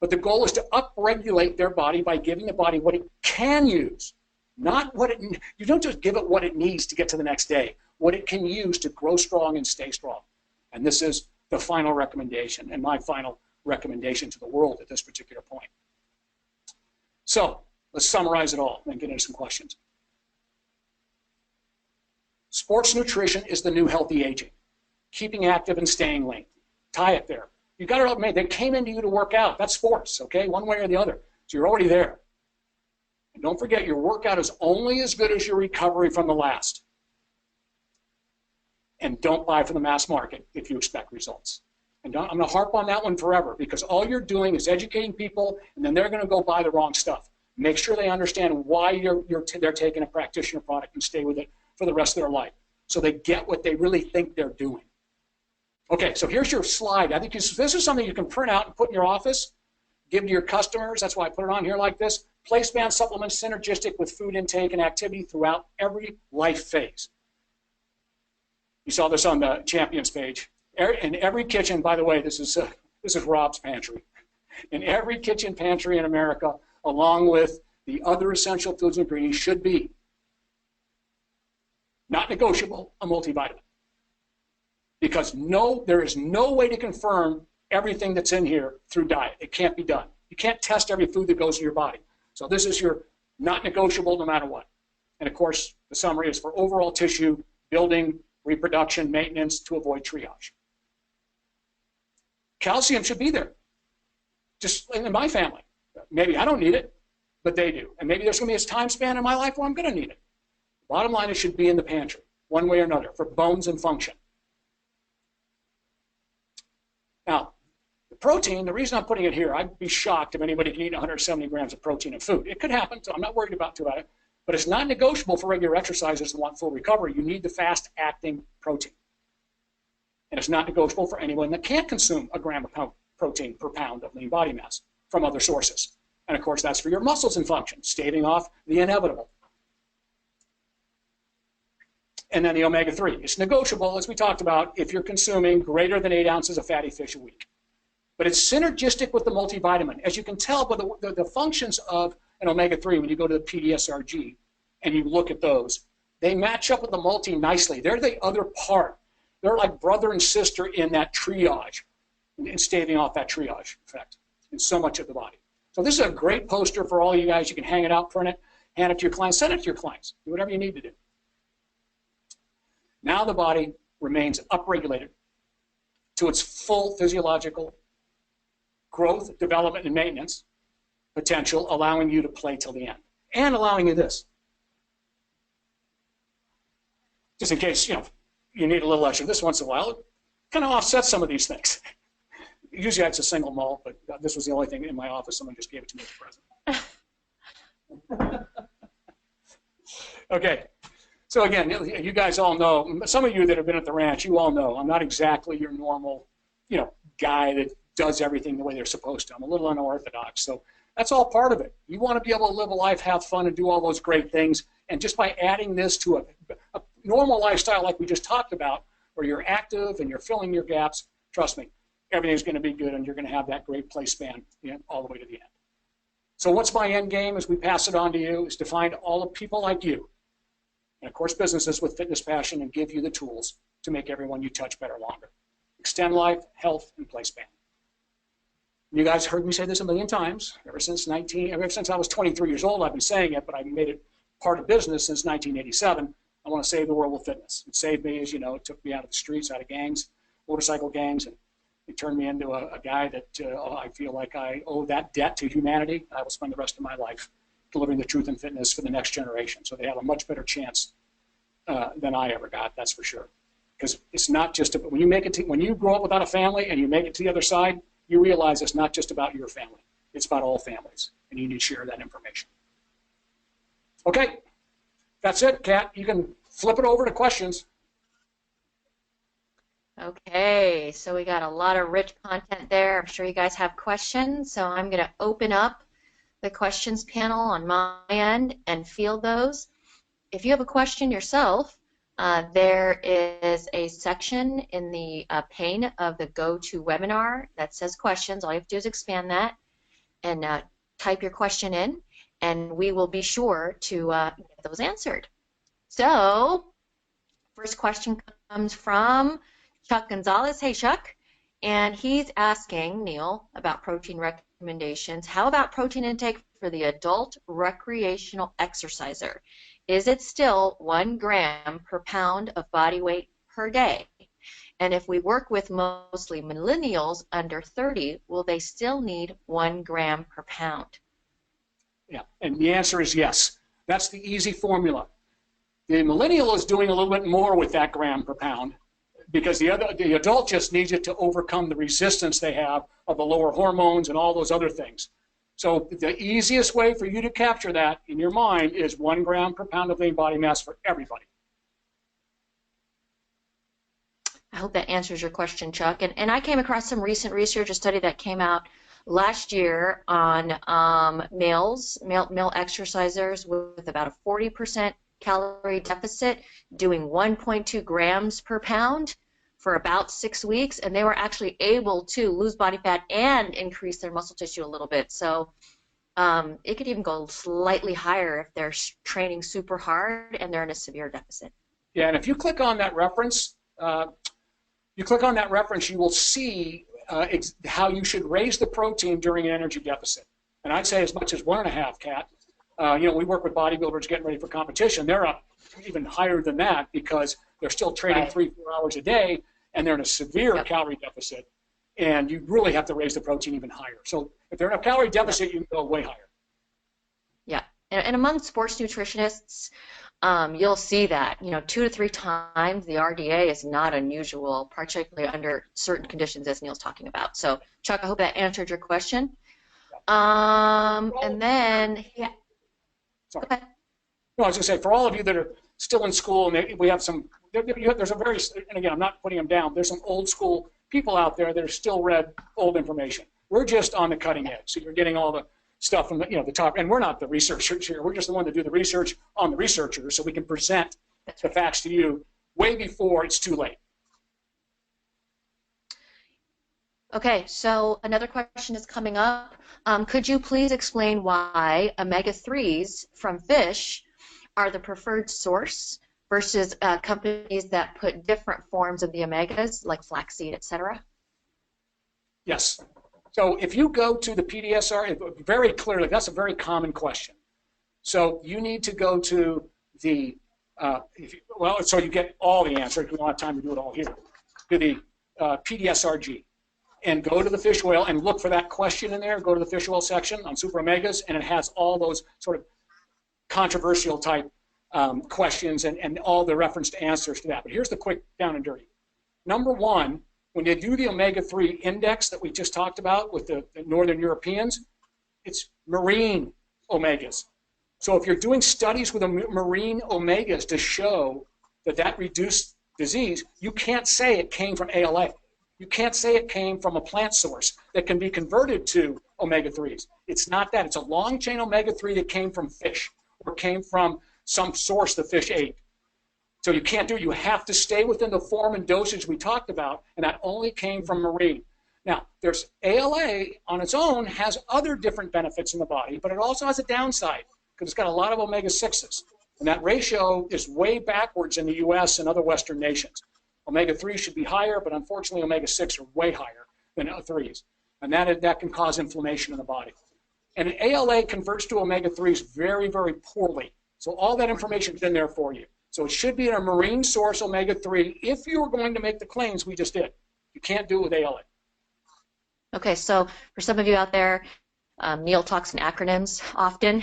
But the goal is to upregulate their body by giving the body what it can use, not what it, you don't just give it what it needs to get to the next day, what it can use to grow strong and stay strong. And this is the final recommendation and my final recommendation to the world at this particular point. So let's summarize it all and get into some questions. Sports nutrition is the new healthy aging, keeping active and staying lean. Tie it there. You got it all made. They came into you to work out. That's sports, okay? One way or the other. So you're already there. And don't forget, your workout is only as good as your recovery from the last. And don't buy from the mass market if you expect results. And I'm going to harp on that one forever because all you're doing is educating people, and then they're going to go buy the wrong stuff. Make sure they understand why they're taking a practitioner product and stay with it for the rest of their life so they get what they really think they're doing. Okay, so here's your slide. I think this is something you can print out and put in your office, give to your customers. That's why I put it on here like this. Place-bound supplements synergistic with food intake and activity throughout every life phase. You saw this on the Champions page. In every kitchen, by the way, this is This is Rob's pantry. In every kitchen pantry in America, along with the other essential foods and ingredients, should be, not negotiable, a multivitamin. Because there is no way to confirm everything that's in here through diet. It can't be done. You can't test every food that goes in your body. So this is your not negotiable no matter what. And of course, the summary is for overall tissue, building, reproduction, maintenance to avoid triage. Calcium should be there. Just in my family. Maybe I don't need it, but they do. And maybe there's going to be a time span in my life where I'm going to need it. Bottom line, it should be in the pantry, one way or another, for bones and function. Now, the protein, the reason I'm putting it here, I'd be shocked if anybody can eat 170 grams of protein in food. It could happen, so I'm not worried about it. But it's not negotiable for regular exercisers that want full recovery. You need the fast-acting protein. And it's not negotiable for anyone that can't consume a gram of protein per pound of lean body mass from other sources. And of course, that's for your muscles and function, staving off the inevitable. And then the omega-3. It's negotiable, as we talked about, if you're consuming greater than 8 ounces of fatty fish a week. But it's synergistic with the multivitamin. As you can tell by the functions of an omega-3, when you go to the PDSRG and you look at those, they match up with the multi nicely. They're the other part. They're like brother and sister in that triage, in staving off that triage effect in so much of the body. So this is a great poster for all you guys. You can hang it out, print it, hand it to your clients, send it to your clients. Do whatever you need to do. Now the body remains upregulated to its full physiological growth, development, and maintenance potential, allowing you to play till the end. And allowing you this. Just in case, you need a little extra this once in a while, it kind of offsets some of these things. Usually it's a single malt, but this was the only thing in my office. Someone just gave it to me as a present. Okay. So again, you guys all know, some of you that have been at the ranch, you all know, I'm not exactly your normal, guy that does everything the way they're supposed to. I'm a little unorthodox. So that's all part of it. You want to be able to live a life, have fun, and do all those great things. And just by adding this to a normal lifestyle like we just talked about, where you're active and you're filling your gaps, trust me, everything's going to be good and you're going to have that great play span all the way to the end. So what's my end game as we pass it on to you is to find all the people like you, and of course businesses with fitness passion, and give you the tools to make everyone you touch better longer. Extend life, health, and play span. You guys heard me say this a million times. Ever since I was 23 years old, I've been saying it, but I've made it part of business since 1987. I want to save the world with fitness. It saved me, as you know, it took me out of the streets, out of gangs, motorcycle gangs, and it turned me into a guy that I feel like I owe that debt to humanity. I will spend the rest of my life delivering the truth and fitness for the next generation, so they have a much better chance than I ever got, that's for sure. Because it's not just about, when you grow up without a family and you make it to the other side, you realize it's not just about your family. It's about all families, and you need to share that information. Okay, that's it, Kat. You can flip it over to questions. Okay, so we got a lot of rich content there. I'm sure you guys have questions, so I'm going to open up the questions panel on my end and field those. If you have a question yourself, there is a section in the pane of the GoToWebinar that says questions. All you have to do is expand that and type your question in, and we will be sure to get those answered. So, first question comes from Chuck Gonzalez. Hey, Chuck. And he's asking Neil about protein recommendations. How about protein intake for the adult recreational exerciser? Is it still 1 gram per pound of body weight per day? And if we work with mostly millennials under 30, will they still need 1 gram per pound? Yeah, and the answer is yes. That's the easy formula. The millennial is doing a little bit more with that gram per pound because the adult just needs it to overcome the resistance they have of the lower hormones and all those other things. So the easiest way for you to capture that in your mind is 1 gram per pound of lean body mass for everybody. I hope that answers your question, Chuck. And I came across some recent research, a study that came out last year on male exercisers with about a 40% calorie deficit doing 1.2 grams per pound for about 6 weeks, and they were actually able to lose body fat and increase their muscle tissue a little bit. So it could even go slightly higher if they're training super hard and they're in a severe deficit. Yeah, and if you click on that reference, you will see how you should raise the protein during an energy deficit. And I'd say as much as 1.5, Kat. We work with bodybuilders getting ready for competition. They're up even higher than that because they're still training Right. 3-4 hours a day, and they're in a severe calorie deficit. And you really have to raise the protein even higher. So if they're in a calorie deficit, you can go way higher. Yeah, and among sports nutritionists, you'll see that 2 to 3 times the RDA is not unusual, particularly under certain conditions, as Neil's talking about. So, Chuck, I hope that answered your question. And then, yeah. Sorry. Okay. No, I was going to say, for all of you that are still in school, and we have some, there's a very, and again, I'm not putting them down, there's some old school people out there that are still read old information. We're just on the cutting edge, so you're getting all the stuff from the top, and we're not the researchers here, we're just the one that do the research on the researchers, so we can present the facts to you way before it's too late. Okay, so another question is coming up. Could you please explain why omega-3s from fish are the preferred source versus companies that put different forms of the omegas, like flaxseed, etc.? Yes. So if you go to the PDSR, very clearly, that's a very common question. So you need to go to the, so you get all the answers. We don't have time to do it all here. To the PDSRG. And go to the fish oil and look for that question in there. Go to the fish oil section on super omegas, and it has all those sort of controversial type questions and all the referenced answers to that. But here's the quick down and dirty. Number one, when you do the omega-3 index that we just talked about with the Northern Europeans, it's marine omegas. So if you're doing studies with marine omegas to show that reduced disease, you can't say it came from ALA. You can't say it came from a plant source that can be converted to omega-3s. It's not that. It's a long-chain omega-3 that came from fish or came from some source the fish ate. So you can't do it. You have to stay within the form and dosage we talked about, and that only came from marine. Now, there's ALA on its own has other different benefits in the body, but it also has a downside because it's got a lot of omega-6s. And that ratio is way backwards in the U.S. and other Western nations. Omega-3 should be higher, but unfortunately omega-6 are way higher than 3s. And that can cause inflammation in the body. And ALA converts to omega-3s very, very poorly. So all that information is in there for you. So it should be in a marine source omega-3 if you were going to make the claims we just did. You can't do it with ALA. Okay, so for some of you out there, Neil talks in acronyms often.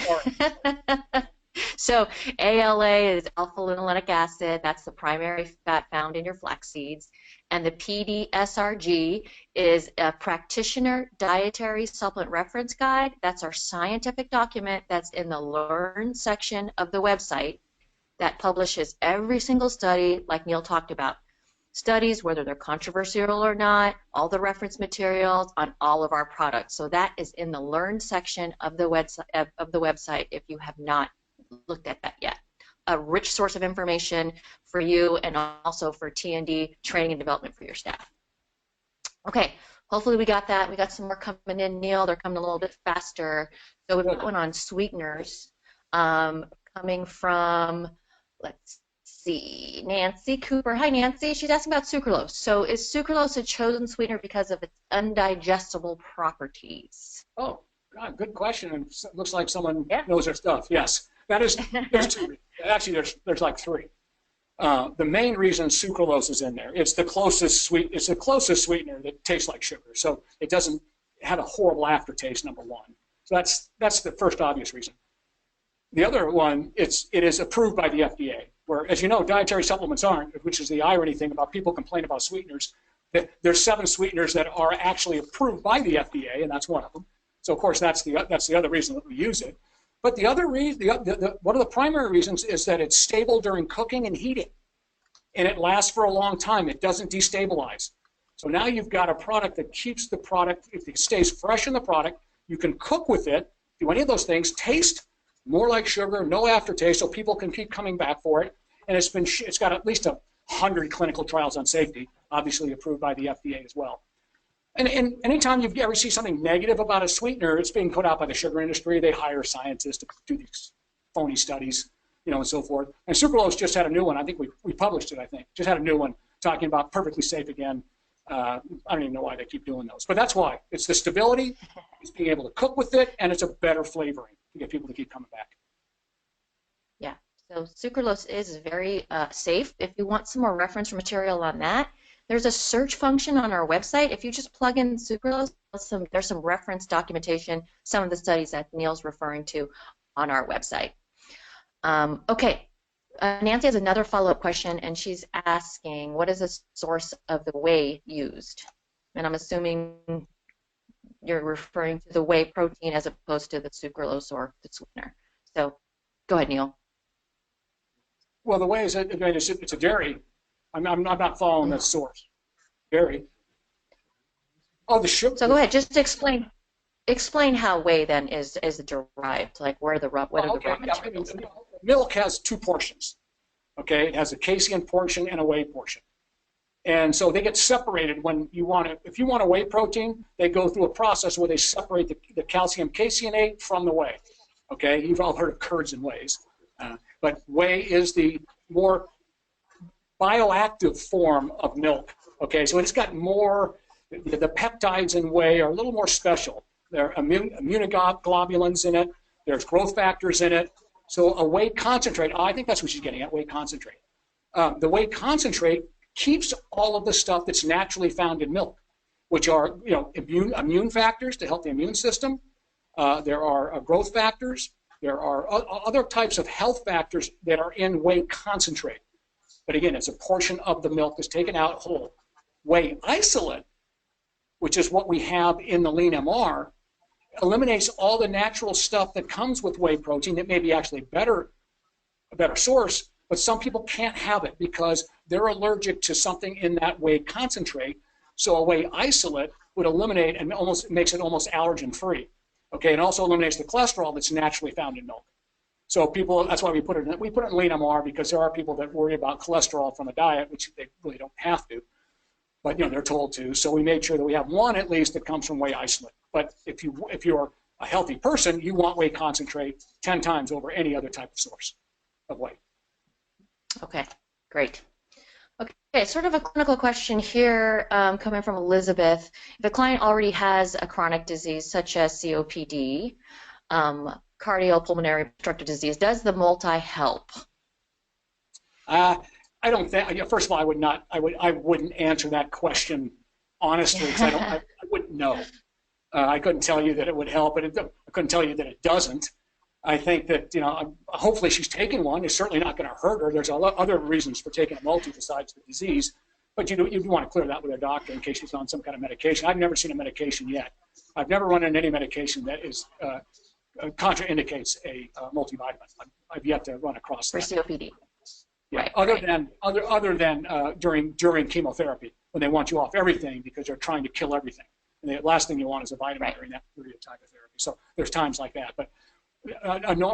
So ALA is alpha-linolenic acid. That's the primary fat found in your flax seeds. And the PDSRG is a practitioner dietary supplement reference guide. That's our scientific document that's in the Learn section of the website that publishes every single study like Neil talked about. Studies, whether they're controversial or not, all the reference materials on all of our products. So that is in the Learn section of the website if you have not looked at that yet. A rich source of information for you and also for T&D training and development for your staff. Okay, hopefully we got that. We got some more coming in, Neil. They're coming a little bit faster. So we've got one on sweeteners coming from, let's see, Nancy Cooper. Hi, Nancy. She's asking about sucralose. So is sucralose a chosen sweetener because of its undigestible properties? Oh, God, good question. And it looks like someone knows their stuff. Yes. That is, there's two. Actually, there's like three. The main reason sucralose is in there, it's the closest sweetener that tastes like sugar. So it doesn't have a horrible aftertaste, number one. So that's the first obvious reason. The other one, it is approved by the FDA, where, as you know, dietary supplements aren't, which is the irony thing about people complaining about sweeteners. There's 7 sweeteners that are actually approved by the FDA, and that's one of them. So, of course, that's the other reason that we use it. But the other reason, one of the primary reasons is that it's stable during cooking and heating, and it lasts for a long time. It doesn't destabilize. So now you've got a product that keeps the product, if it stays fresh in the product, you can cook with it, do any of those things, taste more like sugar, no aftertaste, so people can keep coming back for it. And it's got at least 100 clinical trials on safety. obviously approved by the FDA as well. And anytime you ever see something negative about a sweetener, it's being put out by the sugar industry. They hire scientists to do these phony studies, and so forth. And sucralose just had a new one. I think we published it, I think. Just had a new one talking about perfectly safe again. I don't even know why they keep doing those. But that's why. It's the stability, it's being able to cook with it, and it's a better flavoring to get people to keep coming back. Yeah, so sucralose is very safe. If you want some more reference material on that, there's a search function on our website. If you just plug in sucralose, there's some reference documentation, some of the studies that Neil's referring to on our website. Okay, Nancy has another follow-up question, and she's asking, what is the source of the whey used? And I'm assuming you're referring to the whey protein as opposed to the sucralose or the sweetener. So go ahead, Neil. Well, the whey is it's a dairy. I'm not following that source. Dairy. Oh, the sugar. So go ahead, just explain how whey then is derived, like what are the raw materials? Milk has two portions. Okay, it has a casein portion and a whey portion. And so they get separated when you want to, if you want a whey protein, they go through a process where they separate the calcium caseinate from the whey. Okay, you've all heard of curds and wheys. But whey is the more bioactive form of milk. Okay, so it's got more, the peptides in whey are a little more special. There are immunoglobulins in it. There's growth factors in it. So a whey concentrate, I think that's what she's getting at, whey concentrate. The whey concentrate keeps all of the stuff that's naturally found in milk, which are immune factors to help the immune system. There are growth factors. There are other types of health factors that are in whey concentrate. But again, it's a portion of the milk that's taken out whole. Whey isolate, which is what we have in the lean MR, eliminates all the natural stuff that comes with whey protein that may be actually a better source, but some people can't have it because they're allergic to something in that whey concentrate. So a whey isolate would eliminate and almost makes it almost allergen free. Okay, and also eliminates the cholesterol that's naturally found in milk. So people, that's why we put it in lean MR, because there are people that worry about cholesterol from a diet, which they really don't have to, but they're told to. So we made sure that we have one at least that comes from whey isolate. But if you're a healthy person, you want whey concentrate 10 times over any other type of source of whey. Okay, great. Okay, sort of a clinical question here coming from Elizabeth. If a client already has a chronic disease such as COPD, cardiopulmonary obstructive disease, does the multi help? I don't think. First of all, I wouldn't answer that question honestly because I wouldn't know. I couldn't tell you that it would help, but I couldn't tell you that it doesn't. I think that hopefully she's taking one. It's certainly not going to hurt her. There's other reasons for taking a multi besides the disease, but you want to clear that with a doctor in case she's on some kind of medication. I've never seen a medication yet. I've never run into any medication that is contraindicates a multivitamin. I've yet to run across that. For COPD. Yeah. Right, Other than during chemotherapy when they want you off everything because they're trying to kill everything. And the last thing you want is a vitamin during that period of time of therapy. So there's times like that, but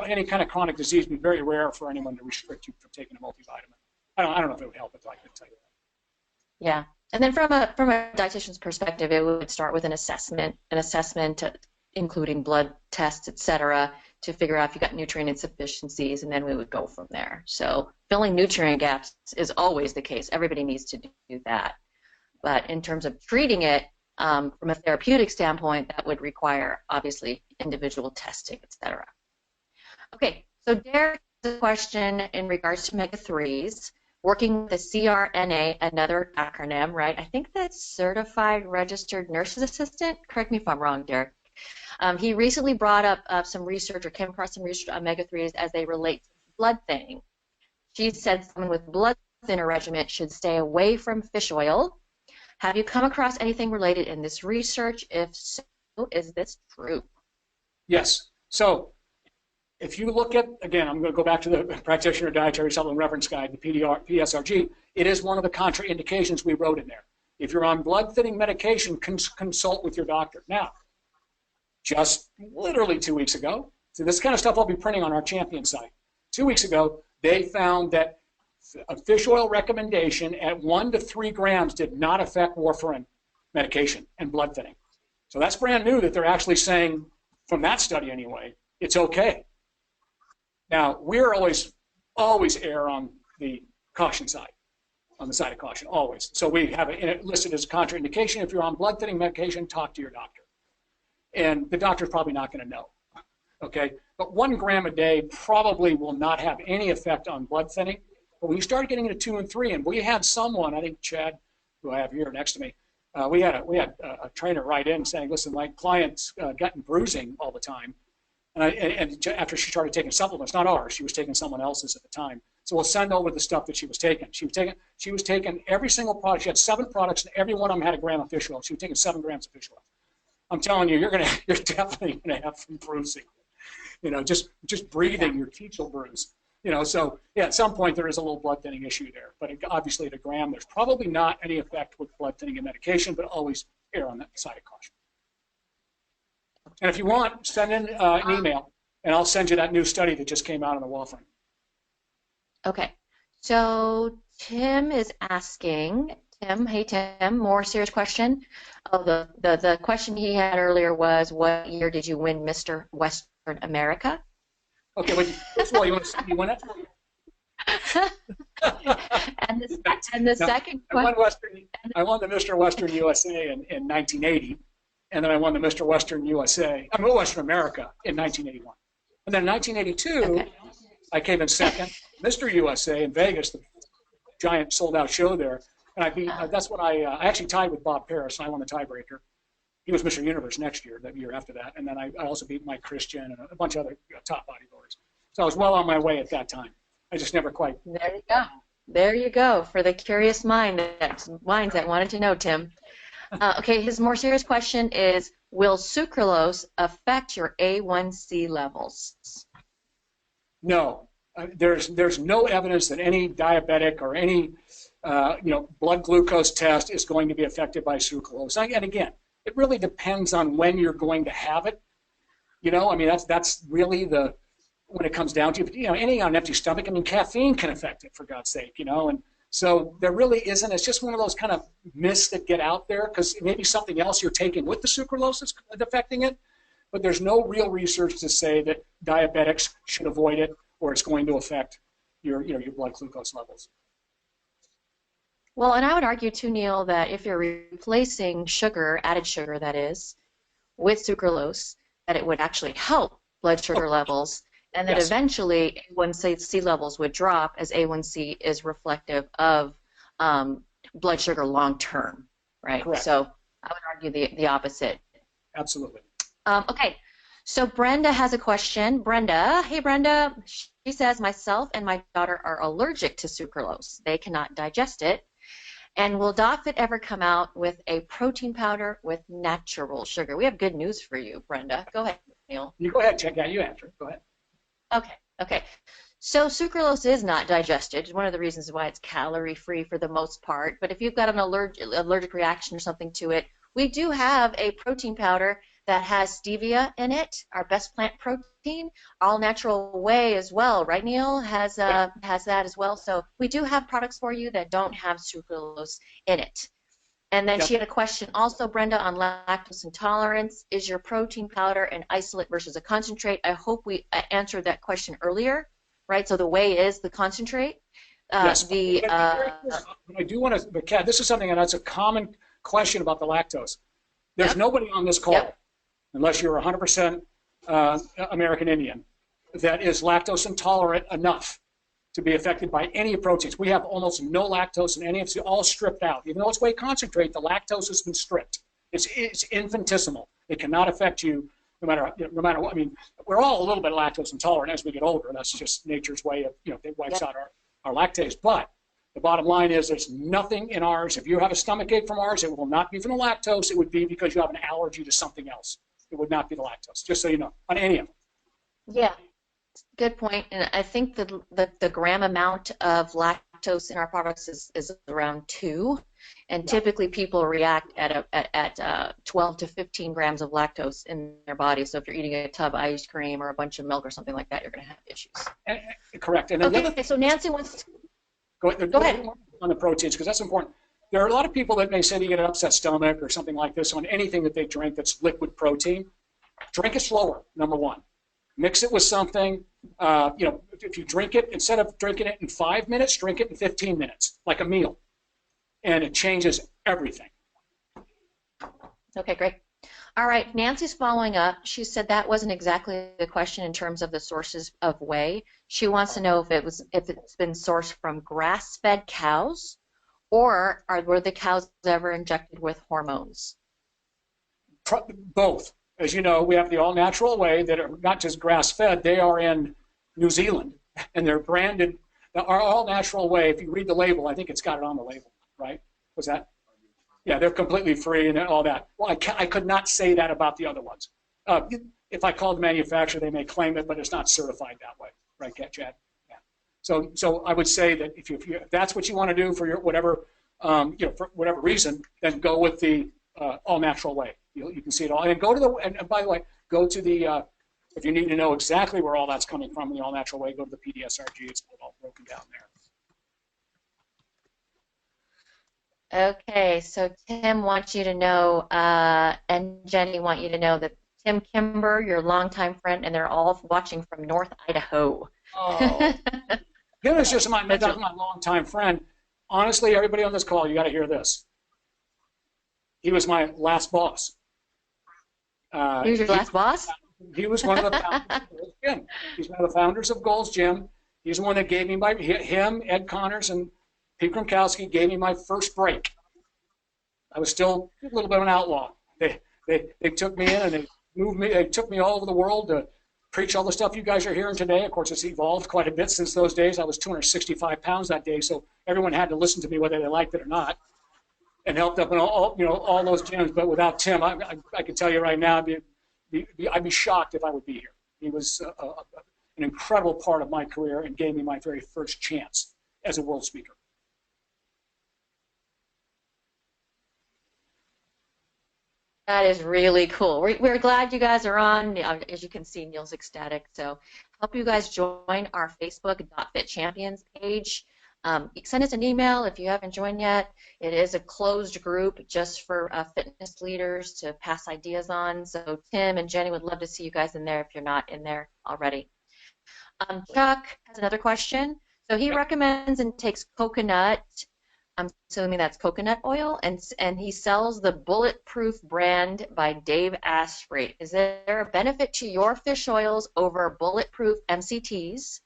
any kind of chronic disease would be very rare for anyone to restrict you from taking a multivitamin. I don't know if it would help, but I can tell you that. Yeah, and then from a dietitian's perspective, it would start with an assessment including blood tests, etc., to figure out if you got nutrient insufficiencies, and then we would go from there. So filling nutrient gaps is always the case. Everybody needs to do that. But in terms of treating it from a therapeutic standpoint, that would require, obviously, individual testing, etc. Okay, so Derek has a question in regards to omega-3s. Working with the CRNA, another acronym, right? I think that's Certified Registered Nurse's Assistant. Correct me if I'm wrong, Derek. He recently brought up some research or came across some research on omega-3s as they relate to blood thinning. She said someone with blood thinner regimen should stay away from fish oil. Have you come across anything related in this research? If so, is this true? Yes. So if you look at, again, I'm going to go back to the Practitioner Dietary Supplement Reference Guide, the PSRG. It is one of the contraindications we wrote in there. If you're on blood thinning medication, consult with your doctor. Now, just literally 2 weeks ago, so this kind of stuff I'll be printing on our champion site. 2 weeks ago, they found that a fish oil recommendation at 1 to 3 grams did not affect warfarin medication and blood thinning. So that's brand new that they're actually saying, from that study anyway, it's okay. Now, we're always err on the caution side, on the side of caution, always. So we have it listed as a contraindication. If you're on blood thinning medication, talk to your doctor. And the doctor's probably not going to know, okay? But 1 gram a day probably will not have any effect on blood thinning. But when you start getting into 2 and 3, and we had someone, I think Chad, who I have here next to me, we had a trainer write in saying, listen, my client's getting bruising all the time. And after she started taking supplements, not ours, she was taking someone else's at the time. So we'll send over the stuff that she was taking. She was taking every single product. She had 7 products, and every one of them had a gram of fish oil. She was taking 7 grams of fish oil. I'm telling you, you're definitely gonna have some bruising. You know, just breathing, your teeth will bruise. You know, so yeah, at some point there is a little blood thinning issue there. But obviously at a gram, there's probably not any effect with blood thinning and medication, but always err on that side of caution. And if you want, send in an email, and I'll send you that new study that just came out on the warfarin. Okay, so Tim is asking, Tim, hey Tim, more serious question. Oh, the question he had earlier was, what year did you win Mr. Western America? Okay, well, first of all, you win it? and the second question. I won the Mr. Western USA in 1980, and then I won the Mr. Western Western America in 1981. And then in 1982, okay, I came in second, Mr. USA in Vegas, the giant sold-out show there, and I beat. That's when I actually tied with Bob Paris, and I won the tiebreaker. He was Mr. Universe next year, the year after that, and then I also beat Mike Christian and a bunch of other top bodybuilders. So I was well on my way at that time. I just never quite. There you go. There you go. For the curious minds that wanted to know, Tim. Okay, his more serious question is, will sucralose affect your A1C levels? No. There's no evidence that any diabetic or any blood glucose test is going to be affected by sucralose. And again, it really depends on when you're going to have it. You know, I mean, that's really when it comes down to, anything on an empty stomach. I mean, caffeine can affect it, for God's sake, and so there really isn't. It's just one of those kind of myths that get out there because maybe something else you're taking with the sucralose is affecting it, but there's no real research to say that diabetics should avoid it or it's going to affect your blood glucose levels. Well, and I would argue too, Neil, that if you're replacing sugar, added sugar that is, with sucralose, that it would actually help blood sugar levels, and that eventually A1C levels would drop, as A1C is reflective of blood sugar long term, right? Correct. So I would argue the opposite. Absolutely. Okay, so Brenda has a question. Brenda, hey Brenda, she says, myself and my daughter are allergic to sucralose. They cannot digest it. And will DocFit ever come out with a protein powder with natural sugar? We have good news for you, Brenda. Go ahead, Neil. You go ahead, check out. You answer. Go ahead. Okay. So sucralose is not digested. It's one of the reasons why it's calorie-free for the most part. But if you've got an allergic reaction or something to it, we do have a protein powder that has stevia in it, our best plant protein, all natural whey as well, right, Neil? Has that as well. So we do have products for you that don't have sucralose in it. And then she had a question also, Brenda, on lactose intolerance. Is your protein powder an isolate versus a concentrate? I hope we answered that question earlier, right? So the whey is the concentrate. Yes. I do want to, but Kat, this is something that's a common question about the lactose. There's nobody on this call, unless you're 100% American Indian, that is lactose intolerant enough to be affected by any proteins. We have almost no lactose in any of it, all stripped out. Even though it's whey concentrate, the lactose has been stripped. It's infinitesimal. It cannot affect you no matter what. I mean, we're all a little bit lactose intolerant as we get older. That's just nature's way of, it wipes out our lactase. But the bottom line is there's nothing in ours. If you have a stomach ache from ours, it will not be from the lactose. It would be because you have an allergy to something else. It would not be the lactose, just so you know, on any of them. Yeah, good point. And I think the gram amount of lactose in our products is around 2, and typically people react at 12 to 15 grams of lactose in their body. So if you're eating a tub of ice cream or a bunch of milk or something like that, you're going to have issues. Correct. And okay, so Nancy wants. Go Go ahead. on the proteins, because that's important. There are a lot of people that may say they get an upset stomach or something like this on anything that they drink that's liquid protein. Drink it slower, number one. Mix it with something. If you drink it, instead of drinking it in 5 minutes, drink it in 15 minutes, like a meal. And it changes everything. Okay, great. All right, Nancy's following up. She said that wasn't exactly the question in terms of the sources of whey. She wants to know if it's been sourced from grass-fed cows, or were the cows ever injected with hormones? Both. As you know, we have the all-natural whey that are not just grass-fed. They are in New Zealand, and they're branded. Our all-natural whey, if you read the label, I think it's got it on the label, right? Was that? Yeah, they're completely free and all that. Well, I could not say that about the other ones. If I call the manufacturer, they may claim it, but it's not certified that way, right, Chad? Yeah. So I would say that if that's what you want to do for your whatever, for whatever reason, then go with the all-natural whey. You can see it all. And go to the, and by the way, go to the, if you need to know exactly where all that's coming from, the all-natural whey, go to the PDSRG. It's all broken down there. Okay, so Tim wants you to know, and Jenny want you to know that Tim Kimber, your longtime friend, and they're all watching from North Idaho. Oh, Tim is just my longtime friend. Honestly, everybody on this call, you got to hear this. He was my last boss. He was your last boss? He was one of the founders of Gold's Gym. He's one of the founders of Gold's Gym. He's the one that gave me him, Ed Connors, and Pete Kromkowski gave me my first break. I was still a little bit of an outlaw. They took me in and they moved me. They took me all over the world to preach all the stuff you guys are hearing today. Of course, it's evolved quite a bit since those days. I was 265 pounds that day, so everyone had to listen to me whether they liked it or not, and helped up in all those gyms. But without Tim, I can tell you right now, I'd be shocked if I would be here. He was an incredible part of my career and gave me my very first chance as a world speaker. That is really cool. We're glad you guys are on. As you can see, Neil's ecstatic. So hope you guys join our Facebook .fit Champions page. Send us an email if you haven't joined yet. It is a closed group just for fitness leaders to pass ideas on. So Tim and Jenny would love to see you guys in there if you're not in there already. Chuck has another question. So he recommends and takes coconut. I'm assuming that's coconut oil, and he sells the Bulletproof brand by Dave Asprey. Is there a benefit to your fish oils over Bulletproof MCTs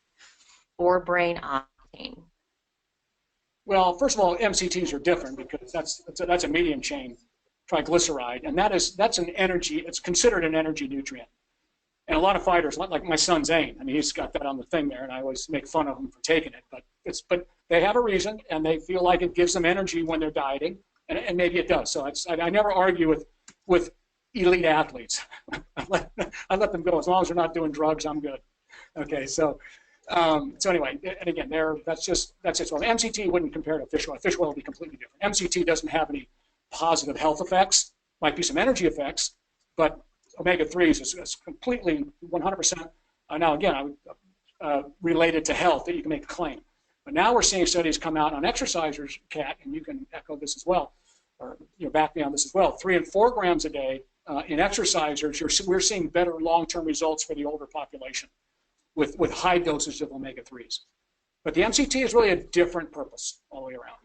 or Brain Octane? Well, first of all, MCTs are different because that's a medium chain triglyceride, and that's an energy. It's considered an energy nutrient. And a lot of fighters, like my son Zane, I mean, he's got that on the thing there, and I always make fun of him for taking it. But they have a reason, and they feel like it gives them energy when they're dieting, and maybe it does. So I never argue with elite athletes. I let them go as long as they're not doing drugs. I'm good. Okay, so anyway, and again, that's it. So the MCT wouldn't compare to fish oil. Fish oil would be completely different. MCT doesn't have any positive health effects. Might be some energy effects, but omega-3s is completely 100%. Now, again, related to health that you can make a claim. But now we're seeing studies come out on exercisers, Kat, and you can echo this as well, or back me on this as well. 3 and 4 grams a day in exercisers, we're seeing better long-term results for the older population with high doses of omega-3s. But the MCT is really a different purpose all the way around.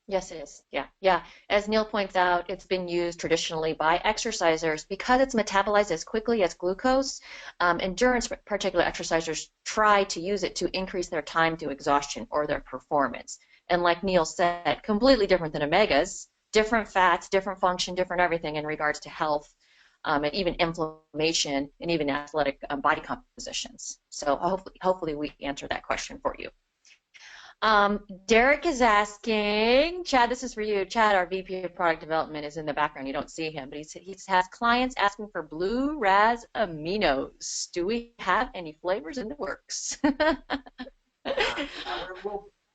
Yes, it is. Yeah. As Neil points out, it's been used traditionally by exercisers because it's metabolized as quickly as glucose. Endurance, particular exercisers try to use it to increase their time to exhaustion or their performance. And like Neil said, completely different than omegas, different fats, different function, different everything in regards to health, and even inflammation, and even athletic body compositions. So hopefully we answer that question for you. Derek is asking, Chad, this is for you. Chad, our VP of Product Development, is in the background. You don't see him, but he has clients asking for blue raz aminos. Do we have any flavors in the works?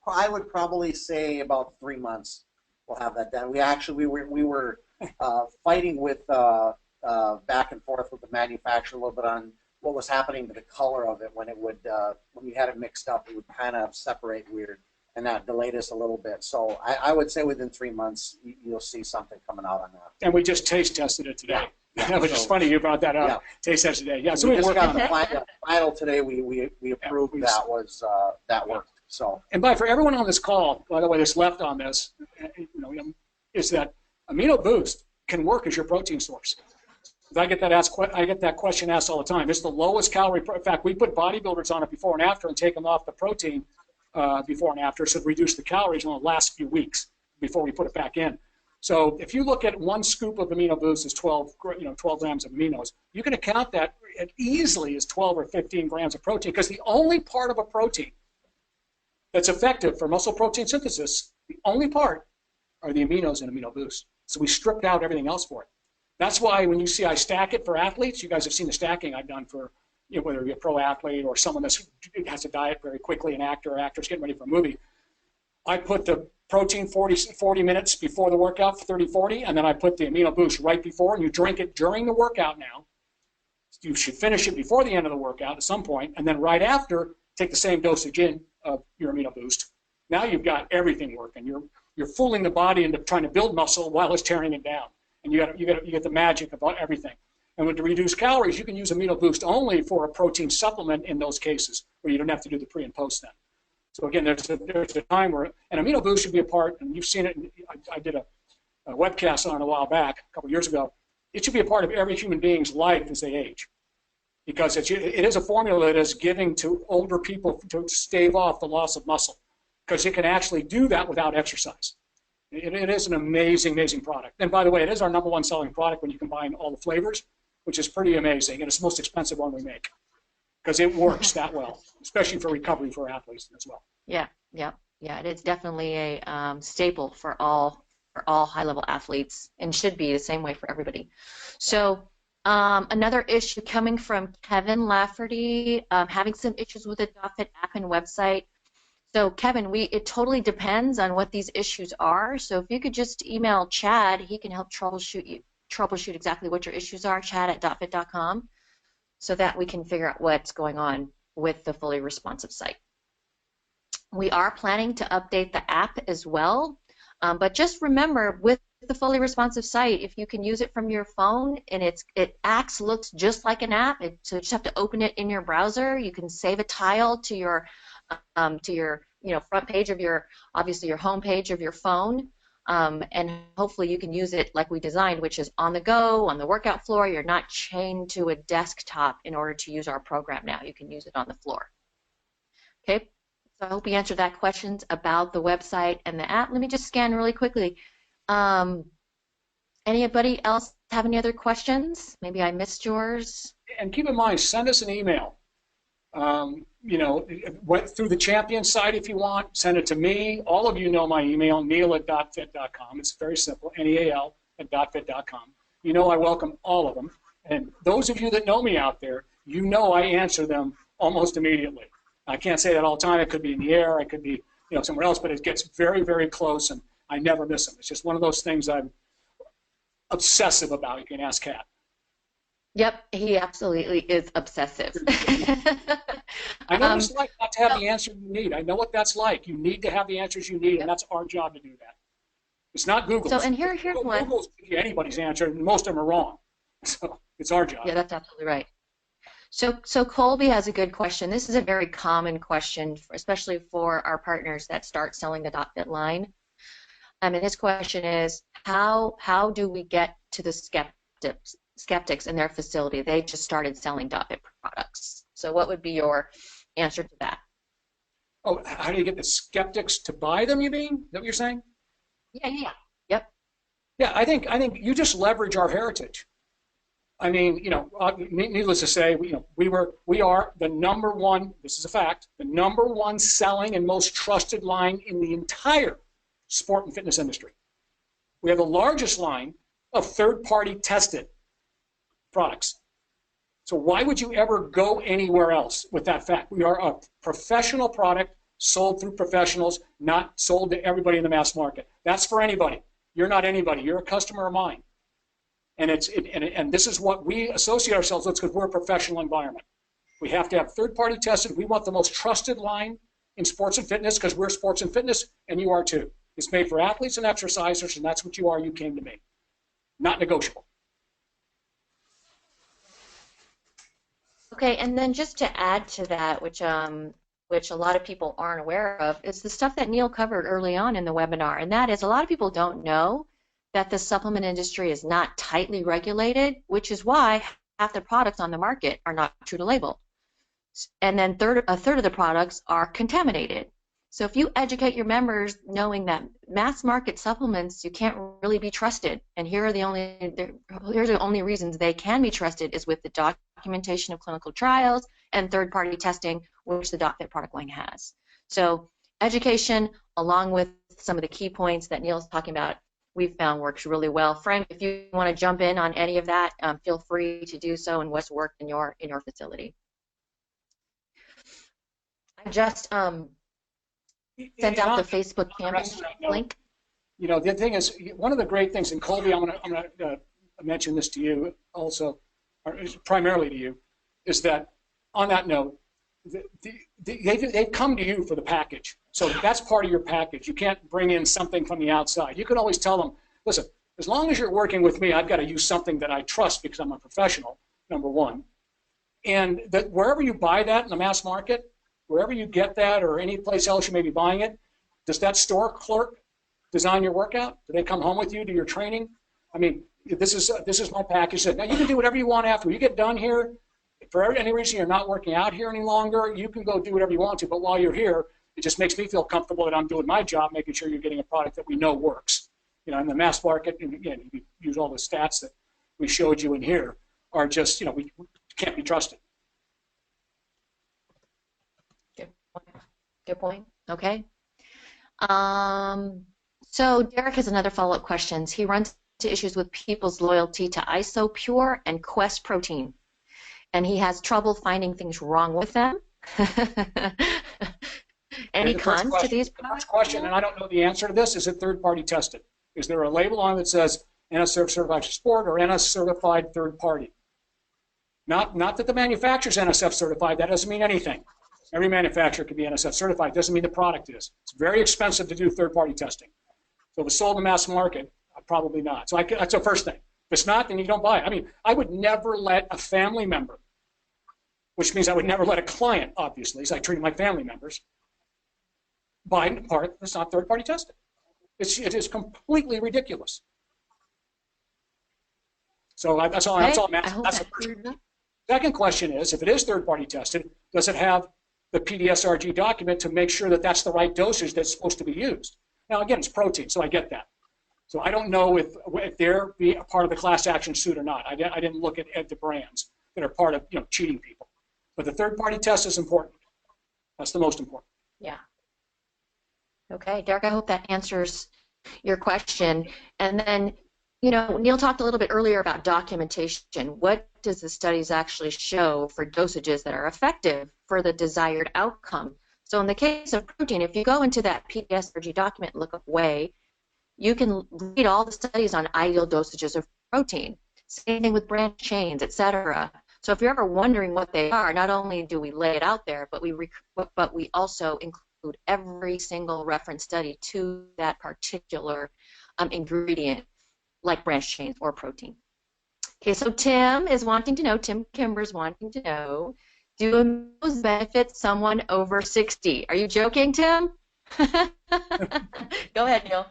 I would probably say about 3 months we'll have that done. We were fighting with back and forth with the manufacturer a little bit on what was happening to the color of it when it would when you had it mixed up, it would kind of separate weird. and that delayed us a little bit. So I would say within 3 months, you'll see something coming out on that. And we just taste tested it today. Yeah. Which is funny you brought that up. Yeah. Taste test today. Yeah. So We we just worked got on the final today. We approved that worked. So. And for everyone on this call, by the way, that's left on this, is that Amino Boost can work as your protein source. I get that question asked all the time. It's the lowest calorie. In fact, we put bodybuilders on it before and after and take them off the protein before and after, so to reduce the calories in the last few weeks before we put it back in. So if you look at 1 scoop of Amino Boost is 12 grams of aminos, you can account that it easily is 12 or 15 grams of protein, because the only part of a protein that's effective for muscle protein synthesis, the only part are the aminos in Amino Boost. So we stripped out everything else for it. That's why when you see I stack it for athletes, you guys have seen the stacking I've done for whether it be a pro athlete or someone that has to diet very quickly, an actor or actress getting ready for a movie. I put the protein 40 minutes before the workout, 30-40, and then I put the Amino Boost right before, and you drink it during the workout now. You should finish it before the end of the workout at some point, and then right after, take the same dosage in of your Amino Boost. Now you've got everything working. You're fooling the body into trying to build muscle while it's tearing it down. And you get the magic about everything. And with the reduced calories, you can use Amino Boost only for a protein supplement in those cases where you don't have to do the pre and post then. So again, there's a time where an Amino Boost should be a part, and you've seen it. I did a webcast on it a while back, a couple years ago. It should be a part of every human being's life as they age, because it is a formula that is giving to older people to stave off the loss of muscle, because it can actually do that without exercise. It is an amazing, amazing product. And by the way, it is our #1 selling product when you combine all the flavors, which is pretty amazing. And it's the most expensive one we make because it works that well, especially for recovery for athletes as well. Yeah. It is definitely a staple for all high-level athletes, and should be the same way for everybody. So another issue coming from Kevin Lafferty, having some issues with the DotFit app and website. So Kevin, it totally depends on what these issues are. So if you could just email Chad, he can help troubleshoot exactly what your issues are, chad@dotfit.com, so that we can figure out what's going on with the fully responsive site. We are planning to update the app as well, but just remember, with the fully responsive site, if you can use it from your phone and it looks just like an app, so you just have to open it in your browser. You can save a tile to your front page of obviously your home page of your phone, and hopefully you can use it like we designed, which is on the go, on the workout floor. You're not chained to a desktop in order to use our program now. You can use it on the floor. Okay, so I hope we answered that questions about the website and the app. Let me just scan really quickly. Anybody else have any other questions? Maybe I missed yours. And keep in mind, send us an email. Through the champion site if you want, send it to me. All of you know my email, neil@dotfit.com. It's very simple, NEAL@dotfit.com. I welcome all of them. And those of you that know me out there, I answer them almost immediately. I can't say that all the time. It could be in the air. It could be somewhere else, but it gets very, very close, and I never miss them. It's just one of those things I'm obsessive about. You can ask Kat. Yep, he absolutely is obsessive. I know what it's like not to have the answer you need. I know what that's like. You need to have the answers you need, and that's our job to do that. It's not Google's. So, and here's one. Google's anybody's answer, and most of them are wrong. So it's our job. Yeah, that's absolutely right. So Colby has a good question. This is a very common question, especially for our partners that start selling the DotFit line. And his question is, how do we get to the skeptics in their facility? They just started selling DotFit products. So what would be your answer to that? Oh, how do you get the skeptics to buy them, you mean? Is that what you're saying? Yeah. Yep. Yeah, I think you just leverage our heritage. I mean, needless to say, we are the #1, this is a fact, the #1 selling and most trusted line in the entire sport and fitness industry. We have the largest line of third-party tested products. So why would you ever go anywhere else with that fact? We are a professional product sold through professionals, not sold to everybody in the mass market. That's for anybody. You're not anybody. You're a customer of mine. And this is what we associate ourselves with, because we're a professional environment. We have to have third-party tested. We want the most trusted line in sports and fitness because we're sports and fitness, and you are too. It's made for athletes and exercisers, and that's what you are. You came to me. Not negotiable. Okay, and then just to add to that, which a lot of people aren't aware of, is the stuff that Neil covered early on in the webinar, and that is a lot of people don't know that the supplement industry is not tightly regulated, which is why half the products on the market are not true to label. And then a third of the products are contaminated. So if you educate your members knowing that mass market supplements, you can't really be trusted, and here's the only reasons they can be trusted is with the documentation of clinical trials and third-party testing, which the DocFit product line has. So education, along with some of the key points that Neil's talking about, we've found works really well. Frank, if you want to jump in on any of that, feel free to do so and what's worked in your facility. I just sent out the Facebook campaign link. You know, the thing is, one of the great things, and Colby, I'm gonna mention this to you also, or primarily to you, is that on that note, they've come to you for the package. So that's part of your package. You can't bring in something from the outside. You can always tell them, listen, as long as you're working with me, I've got to use something that I trust because I'm a professional, number one. And that wherever you buy that in the mass market, wherever you get that or any place else you may be buying it, does that store clerk design your workout? Do they come home with you, do your training? I mean, this is my package. Now you can do whatever you want after you get done here. For any reason you're not working out here any longer, you can go do whatever you want to, but while you're here, it just makes me feel comfortable that I'm doing my job, making sure you're getting a product that we know works. You know, in the mass market, and again, you use all the stats that we showed you in here, are just, you know, we can't be trusted. Good point. Okay. So Derek has another follow-up question. He runs into issues with people's loyalty to IsoPure and Quest Protein, and he has trouble finding things wrong with them. Any cons to these products? First question, and I don't know the answer to this, is it third-party tested? Is there a label on it that says NSF certified for sport or NS certified third party? Not that the manufacturer's NSF certified, that doesn't mean anything. Every manufacturer can be NSF certified, doesn't mean the product is. It's very expensive to do third-party testing. So if it's sold in the mass market, probably not. So that's the first thing. If it's not, then you don't buy it. I mean, I would never let a family member, which means I would never let a client, obviously, so I treat my family members, buy a part that's not third-party tested. It is completely ridiculous. So that's all I'm asking. That's the first. Second question is, if it is third-party tested, does it have the PDSRG document to make sure that that's the right dosage that's supposed to be used? Now, again, it's protein, so I get that. So I don't know if they're a part of the class action suit or not. I didn't look at the brands that are part of, you know, cheating people. But the third-party test is important. That's the most important. Yeah. Okay, Derek, I hope that answers your question. And then, you know, Neil talked a little bit earlier about documentation. What does the studies actually show for dosages that are effective for the desired outcome? So in the case of protein, if you go into that PDSRG document lookup way, you can read all the studies on ideal dosages of protein. Same thing with branched chains, etc. So if you're ever wondering what they are, not only do we lay it out there, but we also include every single reference study to that particular ingredient, like branched chains or protein. Okay, so Tim Kimber's wanting to know, do those benefit someone over 60? Are you joking, Tim? Go ahead, Neil.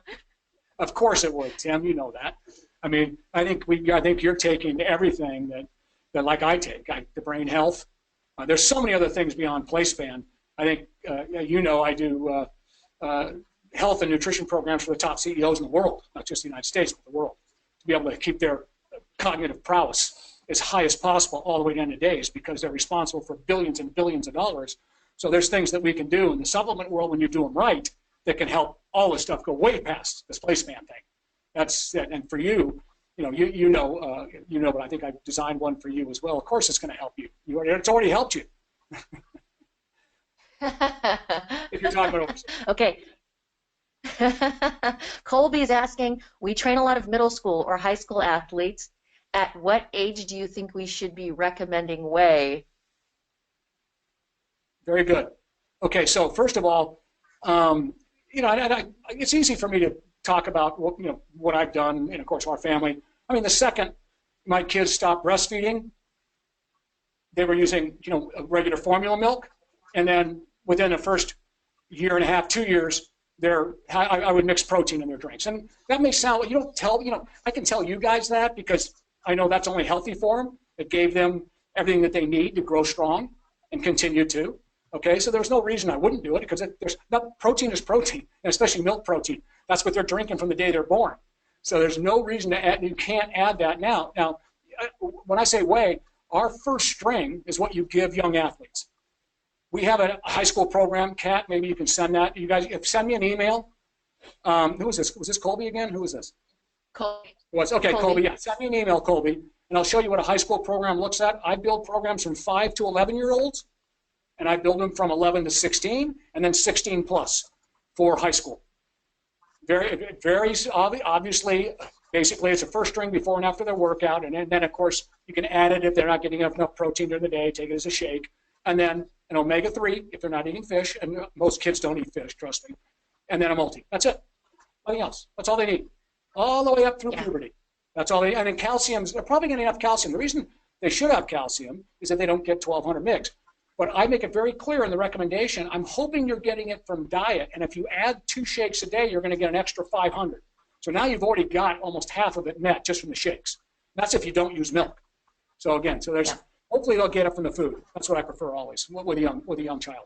Of course it would, Tim. You know that. I mean, I think you're taking everything that like I take, the brain health. There's so many other things beyond PlaySpan. I think you know I do health and nutrition programs for the top CEOs in the world, not just the United States, but the world, to be able to keep their cognitive prowess as high as possible all the way down to days, because they're responsible for billions and billions of dollars. So there's things that we can do in the supplement world when you do them right that can help all this stuff go way past this PlaySpan thing. That's it. And for you, you know, but I think I've designed one for you as well. Of course, it's going to help you. It's already helped you. If you're talking about okay. Colby's asking, we train a lot of middle school or high school athletes. At what age do you think we should be recommending whey? Very good. Okay, so first of all, it's easy for me to talk about what I've done, and of course our family. I mean, the second my kids stopped breastfeeding, they were using regular formula milk, and then within the first year and a half, 2 years, I would mix protein in their drinks. And that may sound, I can tell you guys that because I know that's only healthy for them. It gave them everything that they need to grow strong and continue to. Okay, so there's no reason I wouldn't do it because protein is protein, and especially milk protein. That's what they're drinking from the day they're born. So there's no reason to add, you can't add that now. Now, when I say whey, our first string is what you give young athletes. We have a high school program, Kat, maybe you can send that. You guys, send me an email. Who was this? Was this Colby again? Who was this? Colby. Okay, Colby, yeah. Send me an email, Colby, and I'll show you what a high school program looks at. I build programs from 5 to 11-year-olds, and I build them from 11 to 16, and then 16 plus for high school. Very obviously, basically, it's a first string before and after their workout, and then, of course, you can add it if they're not getting enough protein during the day, take it as a shake, and then an omega-3 if they're not eating fish, and most kids don't eat fish, trust me, and then a multi. That's it. Nothing else. That's all they need. All the way up through puberty. That's all they, and then calcium, they're probably getting enough calcium. The reason they should have calcium is that they don't get 1,200 mg. But I make it very clear in the recommendation, I'm hoping you're getting it from diet, and if you add 2 shakes a day, you're going to get an extra 500. So now you've already got almost half of it met just from the shakes. That's if you don't use milk. So again, hopefully they'll get it from the food. That's what I prefer always with a young child.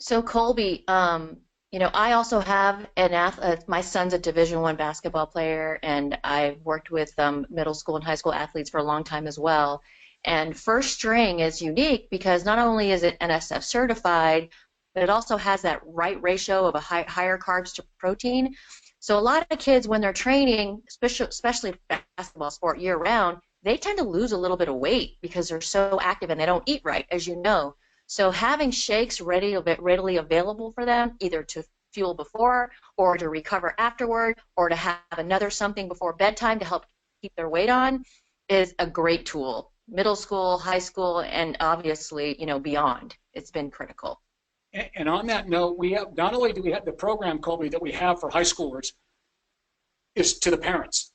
So Colby, I also have an athlete. My son's a Division I basketball player, and I've worked with middle school and high school athletes for a long time as well. And first string is unique because not only is it NSF certified, but it also has that right ratio of higher carbs to protein. So a lot of kids, when they're training, especially basketball sport year round, they tend to lose a little bit of weight because they're so active and they don't eat right, as you know. So having shakes readily available for them, either to fuel before or to recover afterward or to have another something before bedtime to help keep their weight on, is a great tool. Middle school, high school, and obviously, beyond. It's been critical. And on that note, we have not only do we have the program, Colby, that we have for high schoolers, is to the parents.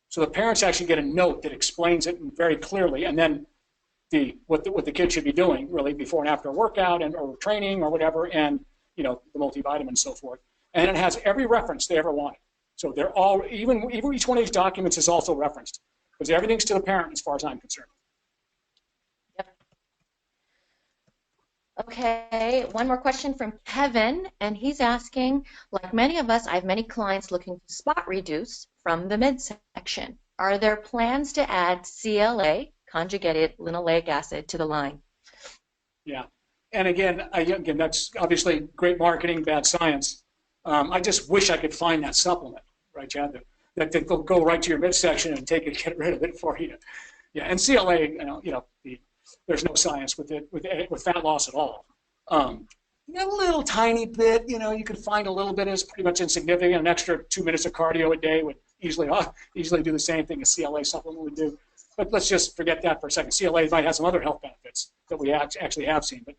So the parents actually get a note that explains it very clearly, and then what the kid should be doing really before and after a workout or training or whatever, and the multivitamin and so forth. And it has every reference they ever wanted. So they're all even each one of these documents is also referenced because everything's to the parent as far as I'm concerned. Okay, one more question from Kevin, and he's asking, like many of us, I have many clients looking to spot reduce from the midsection. Are there plans to add CLA, conjugated linoleic acid, to the line? Yeah, and again, that's obviously great marketing, bad science. I just wish I could find that supplement, right, Chad? That go right to your midsection and take it, get rid of it for you. Yeah, and CLA, there's no science with fat loss at all. A little tiny bit, you can find a little bit is pretty much insignificant. An extra 2 minutes of cardio a day would easily do the same thing as CLA supplement would do. But let's just forget that for a second. CLA might have some other health benefits that we actually have seen. But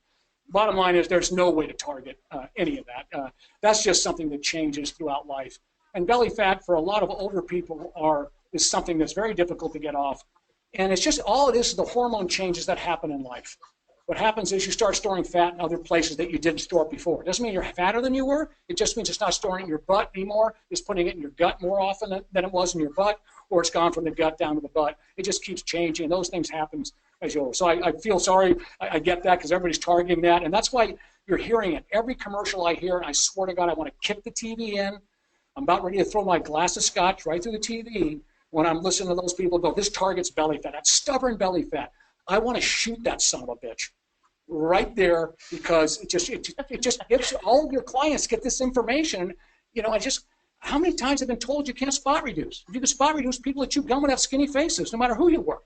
bottom line is there's no way to target any of that. That's just something that changes throughout life. And belly fat for a lot of older people is something that's very difficult to get off. And it's just all it is the hormone changes that happen in life. What happens is you start storing fat in other places that you didn't store it before. It doesn't mean you're fatter than you were. It just means it's not storing it in your butt anymore. It's putting it in your gut more often than it was in your butt, or it's gone from the gut down to the butt. It just keeps changing. Those things happen as you go. So I feel sorry. I get that because everybody's targeting that. And that's why you're hearing it. Every commercial I hear, and I swear to God, I want to kick the TV in. I'm about ready to throw my glass of scotch right through the TV. When I'm listening to those people go, this targets belly fat, that's stubborn belly fat. I want to shoot that son of a bitch right there because it just gives all your clients get this information. How many times have been told you can't spot reduce? If you can spot reduce, people that chew gum would have skinny faces, no matter who you were.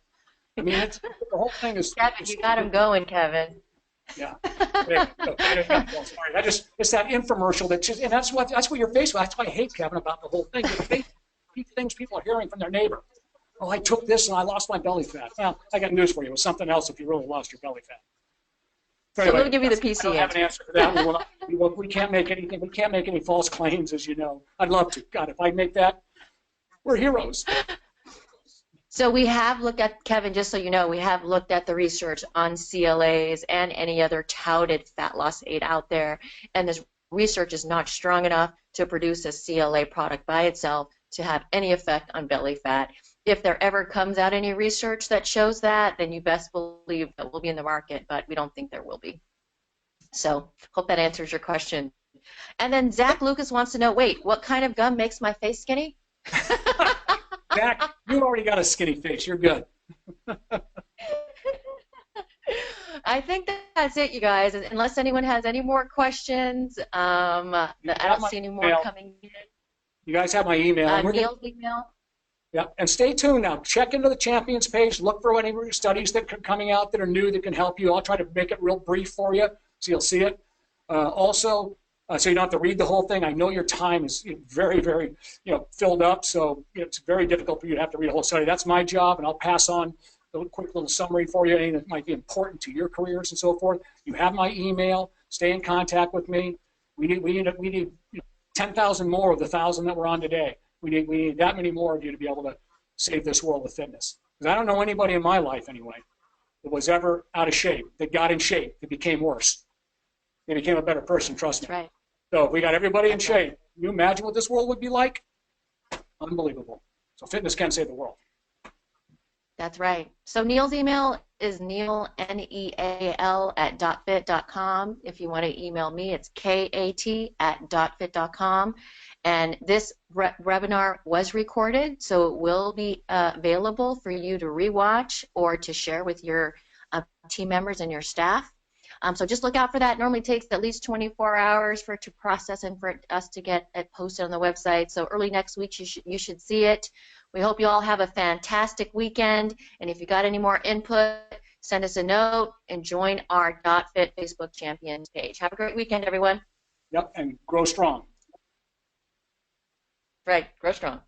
I mean, the whole thing is. Kevin, you got him going, Kevin. Yeah. Sorry. It's that infomercial and that's what you're faced with. That's why I hate Kevin about the whole thing. Things people are hearing from their neighbor. Oh, I took this and I lost my belly fat. Well, I got news for you. It was something else if you really lost your belly fat. So So anyway, we'll give you the I PC don't have answer. an answer for that. We can't make anything. We can't make any false claims, as you know. I'd love to. God, if I make that, we're heroes. So we have looked at, Kevin, just so you know, we have looked at the research on CLAs and any other touted fat loss aid out there, and this research is not strong enough to produce a CLA product by itself to have any effect on belly fat. If there ever comes out any research that shows that, then you best believe that we'll be in the market, but we don't think there will be. So hope that answers your question. And then Zach Lucas wants to know, wait, what kind of gum makes my face skinny? Zach, you already got a skinny face. You're good. I think that's it, you guys. Unless anyone has any more questions, I don't see any more email. coming in. You guys have my email. Neil's email. Yeah, and stay tuned now. Check into the Champions page. Look for any studies that are coming out that are new that can help you. I'll try to make it real brief for you so you'll see it. Also, so you don't have to read the whole thing. I know your time is very, very filled up, so it's very difficult for you to have to read a whole study. That's my job, and I'll pass on a quick little summary for you, anything that might be important to your careers and so forth. You have my email. Stay in contact with me. We need 10,000 more of the 1,000 that we're on today. We need that many more of you to be able to save this world of fitness. Because I don't know anybody in my life anyway that was ever out of shape, that got in shape, that became worse. They became a better person, trust me. That's right. So if we got everybody in shape, can you imagine what this world would be like? Unbelievable. So fitness can save the world. That's right. So Neil's email is Neal, Neal @dotfit.com. If you want to email me, it's kat@dotfit.com. And this webinar was recorded, so it will be available for you to rewatch or to share with your team members and your staff. So just look out for that. It normally takes at least 24 hours for it to process and for us to get it posted on the website. So early next week, you should see it. We hope you all have a fantastic weekend. And if you got any more input, send us a note and join our .fit Facebook Champions page. Have a great weekend, everyone. Yep, and grow strong. Right, grow strong.